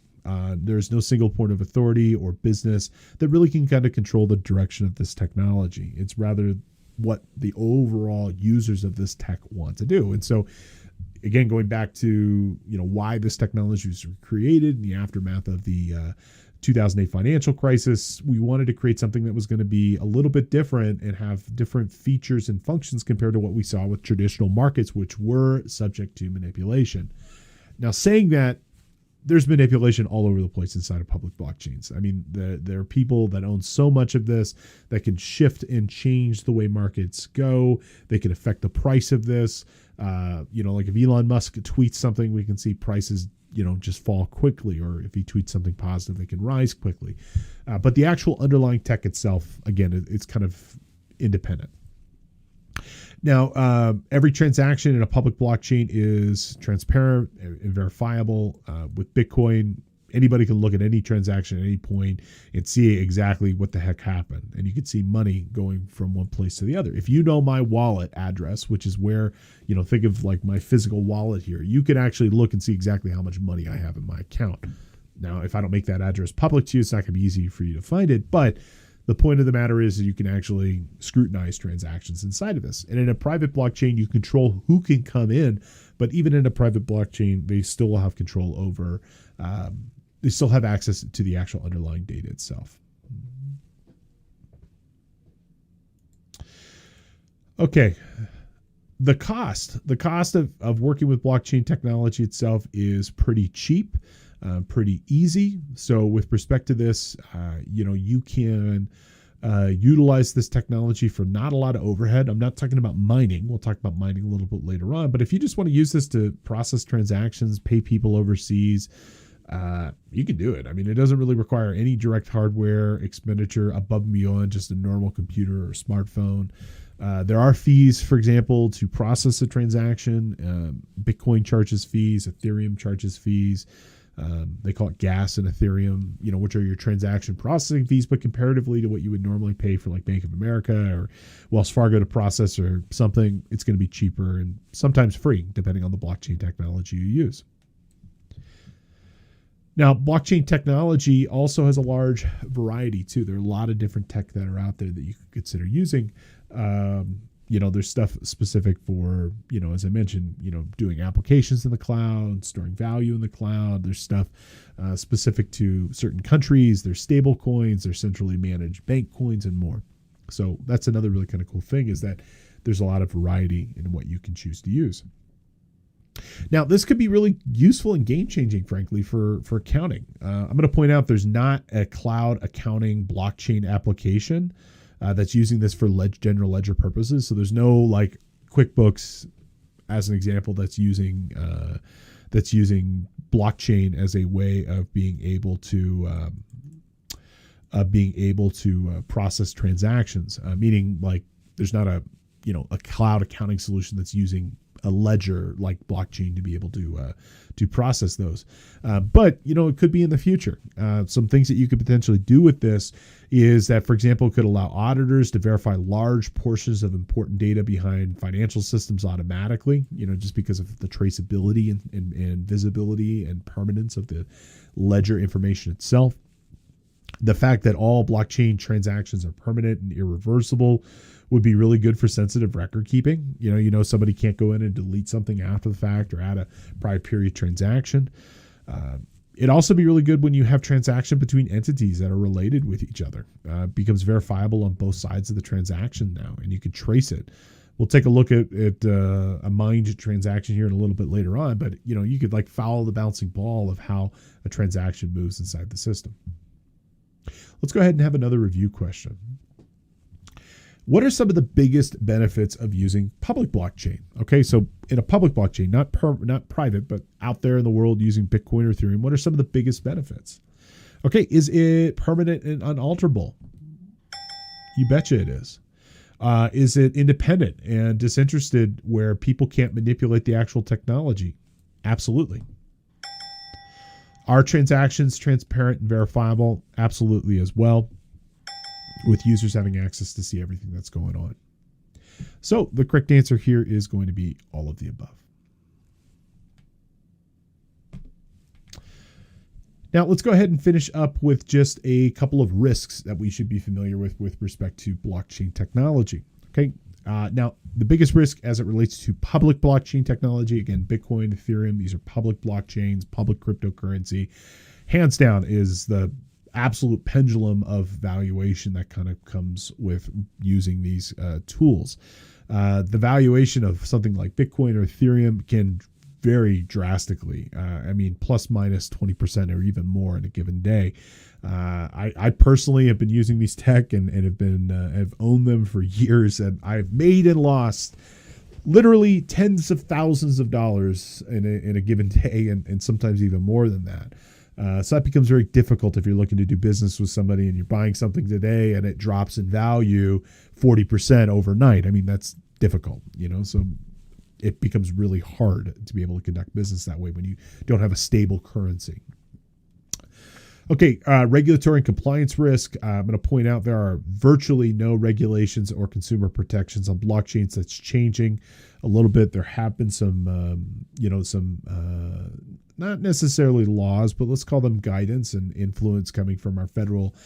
There's no single point of authority or business that really can kind of control the direction of this technology. It's rather what the overall users of this tech want to do. And so, again, going back to, why this technology was created in the aftermath of the 2008 financial crisis, we wanted to create something that was going to be a little bit different and have different features and functions compared to what we saw with traditional markets, which were subject to manipulation. Now, saying that, there's manipulation all over the place inside of public blockchains. There are people that own so much of this that can shift and change the way markets go. They can affect the price of this. Like if Elon Musk tweets something, we can see prices, just fall quickly. Or if he tweets something positive, they can rise quickly. But the actual underlying tech itself, again, it's kind of independent. Now, every transaction in a public blockchain is transparent and verifiable. With Bitcoin, anybody can look at any transaction at any point and see exactly what the heck happened. And you can see money going from one place to the other. If you know my wallet address, which is where, think of like my physical wallet here, you can actually look and see exactly how much money I have in my account. Now, if I don't make that address public to you, it's not going to be easy for you to find it. But the point of the matter is that you can actually scrutinize transactions inside of this. And in a private blockchain, you control who can come in. But even in a private blockchain, they still will have control over, they still have access to the actual underlying data itself. Okay. The cost of working with blockchain technology itself is pretty cheap. Pretty easy. So with respect to this, you can utilize this technology for not a lot of overhead. I'm not talking about mining. We'll talk about mining a little bit later on. But if you just want to use this to process transactions, pay people overseas, you can do it. It doesn't really require any direct hardware expenditure above and beyond just a normal computer or smartphone. There are fees, for example, to process a transaction. Bitcoin charges fees. Ethereum charges fees. They call it gas in Ethereum, which are your transaction processing fees, but comparatively to what you would normally pay for like Bank of America or Wells Fargo to process or something, it's going to be cheaper and sometimes free, depending on the blockchain technology you use. Now, blockchain technology also has a large variety too. There are a lot of different tech that are out there that you could consider using. There's stuff specific for, as I mentioned, doing applications in the cloud, storing value in the cloud. There's stuff specific to certain countries. There's stable coins, there's centrally managed bank coins, and more. So that's another really kind of cool thing, is that there's a lot of variety in what you can choose to use. Now, this could be really useful and game-changing, frankly, for accounting. I'm going to point out there's not a cloud accounting blockchain application that's using this for general ledger purposes. So there's no like QuickBooks, as an example, that's using blockchain as a way of being able to process transactions. Meaning, like, there's not a cloud accounting solution that's using a ledger like blockchain to be able to process those. But it could be in the future. Some things that you could potentially do with this is that, for example, it could allow auditors to verify large portions of important data behind financial systems automatically, just because of the traceability and visibility and permanence of the ledger information itself. The fact that all blockchain transactions are permanent and irreversible would be really good for sensitive record keeping. Somebody can't go in and delete something after the fact or add a prior period transaction. It'd also be really good when you have transaction between entities that are related with each other. Becomes verifiable on both sides of the transaction now, and you can trace it. We'll take a look at a mined transaction here in a little bit later on, but you could like follow the bouncing ball of how a transaction moves inside the system. Let's go ahead and have another review question. What are some of the biggest benefits of using public blockchain? Okay, so in a public blockchain, not private, but out there in the world using Bitcoin or Ethereum, what are some of the biggest benefits? Okay, is it permanent and unalterable? You betcha it is. Is it independent and disinterested where people can't manipulate the actual technology? Absolutely. Are transactions transparent and verifiable? Absolutely as well, with users having access to see everything that's going on. So the correct answer here is going to be all of the above. Now let's go ahead and finish up with just a couple of risks that we should be familiar with respect to blockchain technology. Okay. Now, the biggest risk as it relates to public blockchain technology, again, Bitcoin, Ethereum, these are public blockchains, public cryptocurrency, hands down is the absolute pendulum of valuation that kind of comes with using these tools. The valuation of something like Bitcoin or Ethereum can vary drastically. Plus minus 20% or even more in a given day. I personally have been using these tech and have owned them for years, and I've made and lost literally tens of thousands of dollars in a given day, and sometimes even more than that. So that becomes very difficult if you're looking to do business with somebody and you're buying something today and it drops in value 40% overnight. That's difficult, so it becomes really hard to be able to conduct business that way when you don't have a stable currency. Okay, regulatory and compliance risk. I'm going to point out there are virtually no regulations or consumer protections on blockchains. That's changing a little bit. There have been some not necessarily laws, but let's call them guidance and influence coming from our federal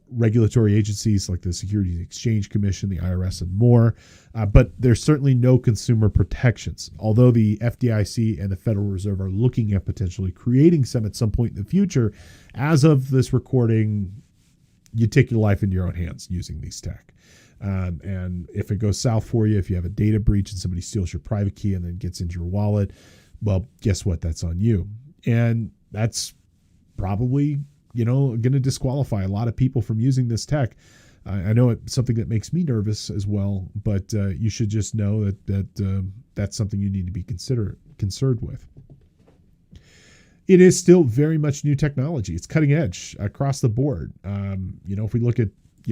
regulatory agencies like the Securities and Exchange Commission, the IRS, and more. But there's certainly no consumer protections, although the FDIC and the Federal Reserve are looking at potentially creating some at some point in the future. As of this recording, you take your life into your own hands using these tech. And if it goes south for you, if you have a data breach and somebody steals your private key and then gets into your wallet, well, guess what? That's on you. And that's probably going to disqualify a lot of people from using this tech. I know it's something that makes me nervous as well, but you should just know that that's something you need to be concerned with. It is still very much new technology. It's cutting edge across the board. If we look at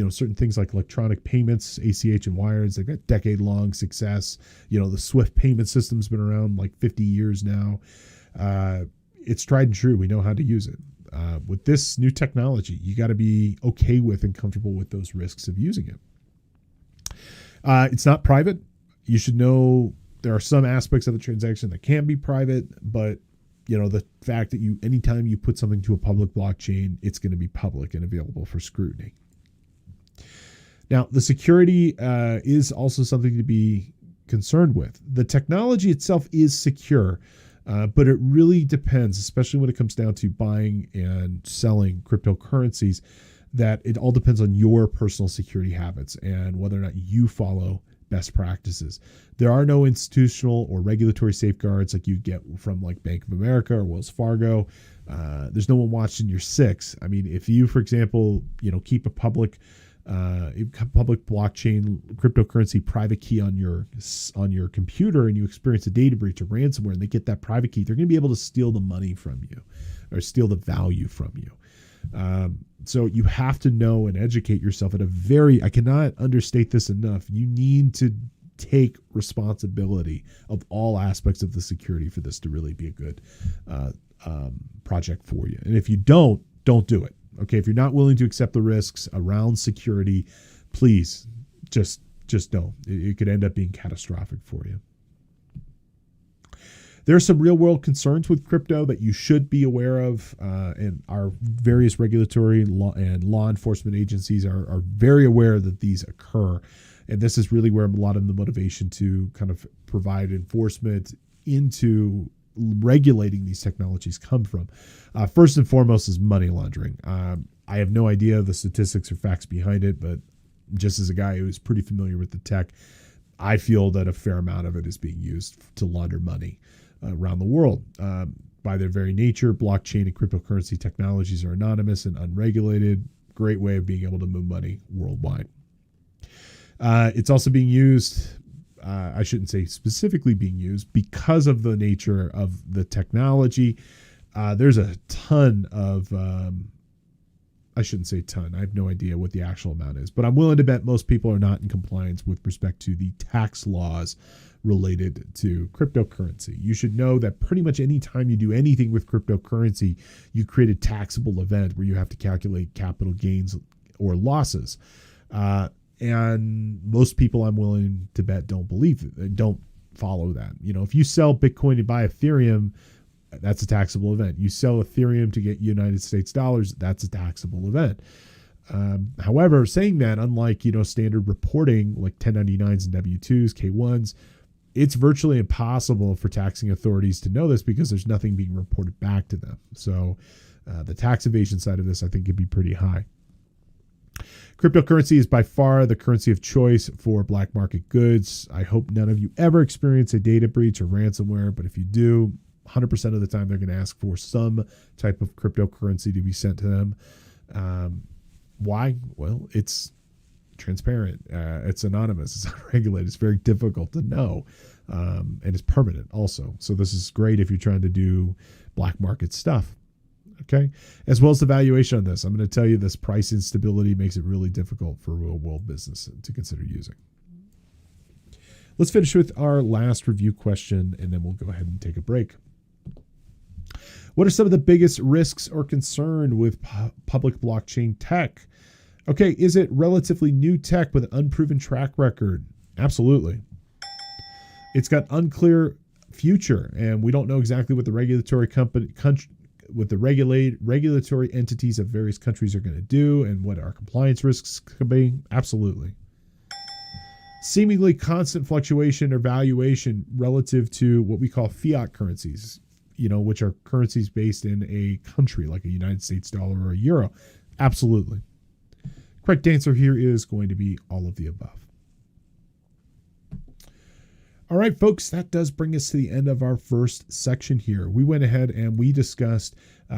certain things like electronic payments, ACH and wires, they've got decade-long success. The SWIFT payment system's been around like 50 years now. It's tried and true. We know how to use it. With this new technology, you got to be okay with and comfortable with those risks of using it. It's not private. You should know there are some aspects of the transaction that can be private, but the fact that anytime you put something to a public blockchain, it's going to be public and available for scrutiny. Now, the security is also something to be concerned with. The technology itself is secure, but it really depends, especially when it comes down to buying and selling cryptocurrencies, that it all depends on your personal security habits and whether or not you follow best practices. There are no institutional or regulatory safeguards like you get from like Bank of America or Wells Fargo. There's no one watching your six. I mean, if you, for example, keep a public blockchain cryptocurrency private key on your computer, and you experience a data breach or ransomware, and they get that private key, they're going to be able to steal the money from you or steal the value from you. So you have to know and educate yourself I cannot understate this enough. You need to take responsibility of all aspects of the security for this to really be a good project for you. And if you don't do it. Okay. If you're not willing to accept the risks around security, please just don't. It could end up being catastrophic for you. There are some real world concerns with crypto that you should be aware of, and our various regulatory and law enforcement agencies are very aware that these occur. And this is really where a lot of the motivation to kind of provide enforcement into regulating these technologies come from. First and foremost is money laundering. I have no idea the statistics or facts behind it, but just as a guy who is pretty familiar with the tech, I feel that a fair amount of it is being used to launder money around the world. By their very nature, blockchain and cryptocurrency technologies are anonymous and unregulated. Great way of being able to move money worldwide. It's also being used, I shouldn't say specifically being used, because of the nature of the technology. There's a ton of, I shouldn't say ton, I have no idea what the actual amount is, but I'm willing to bet most people are not in compliance with respect to the tax laws related to cryptocurrency. You should know that pretty much any time you do anything with cryptocurrency, you create a taxable event where you have to calculate capital gains or losses. And most people, I'm willing to bet, don't follow that. If you sell Bitcoin to buy Ethereum, that's a taxable event. You sell Ethereum to get United States dollars, that's a taxable event. However, saying that, unlike, standard reporting like 1099s and W-2s, K-1s, it's virtually impossible for taxing authorities to know this because there's nothing being reported back to them. So the tax evasion side of this, I think, could be pretty high. Cryptocurrency is by far the currency of choice for black market goods. I hope none of you ever experience a data breach or ransomware, but if you do, 100% of the time they're going to ask for some type of cryptocurrency to be sent to them. Why? Well, it's transparent. It's anonymous. It's unregulated. It's very difficult to know. And it's permanent also. So this is great if you're trying to do black market stuff. Okay. As well as the valuation on this. I'm going to tell you this price instability makes it really difficult for real world business to consider using. Let's finish with our last review question, and then we'll go ahead and take a break. What are some of the biggest risks or concern with public blockchain tech? Okay, is it relatively new tech with an unproven track record? Absolutely. It's got unclear future, and we don't know exactly what the regulatory regulatory entities of various countries are going to do and what our compliance risks could be. Absolutely. Seemingly constant fluctuation or valuation relative to what we call fiat currencies, which are currencies based in a country like a United States dollar or a euro. Absolutely. Correct answer here is going to be all of the above. All right, folks, that does bring us to the end of our first section here. We went ahead and we discussed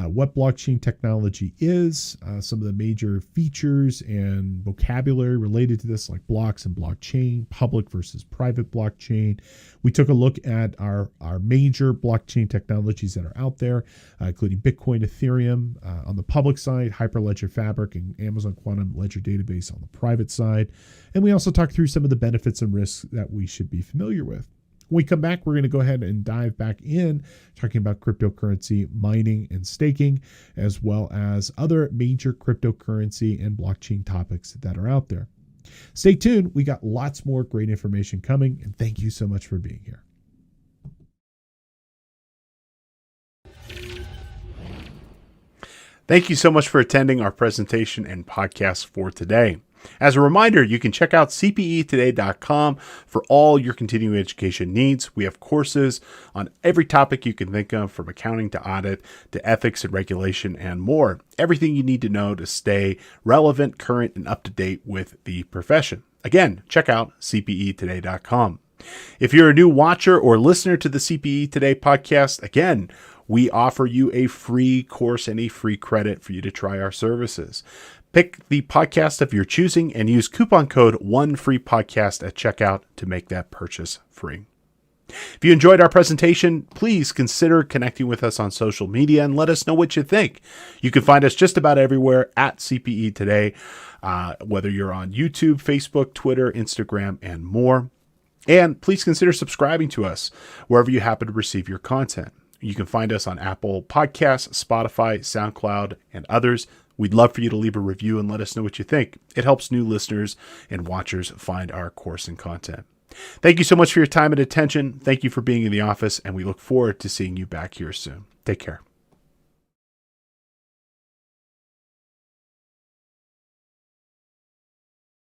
what blockchain technology is, some of the major features and vocabulary related to this, like blocks and blockchain, public versus private blockchain. We took a look at our major blockchain technologies that are out there, including Bitcoin, Ethereum on the public side, Hyperledger Fabric, and Amazon Quantum Ledger Database on the private side. And we also talked through some of the benefits and risks that we should be familiar with. When we come back, we're going to go ahead and dive back in, talking about cryptocurrency mining and staking, as well as other major cryptocurrency and blockchain topics that are out there. Stay tuned. We got lots more great information coming, and thank you so much for being here. Thank you so much for attending our presentation and podcast for today. As a reminder, you can check out cpetoday.com for all your continuing education needs. We have courses on every topic you can think of, from accounting to audit to ethics and regulation and more. Everything you need to know to stay relevant, current, and up to date with the profession. Again, check out cpetoday.com. If you're a new watcher or listener to the CPE Today podcast, again, we offer you a free course and a free credit for you to try our services. Pick the podcast of your choosing and use coupon code ONEFREEPODCAST at checkout to make that purchase free. If you enjoyed our presentation, please consider connecting with us on social media and let us know what you think. You can find us just about everywhere at CPE Today, whether you're on YouTube, Facebook, Twitter, Instagram, and more. And please consider subscribing to us wherever you happen to receive your content. You can find us on Apple Podcasts, Spotify, SoundCloud, and others. We'd love for you to leave a review and let us know what you think. It helps new listeners and watchers find our course and content. Thank you so much for your time and attention. Thank you for being in the office, and we look forward to seeing you back here soon. Take care.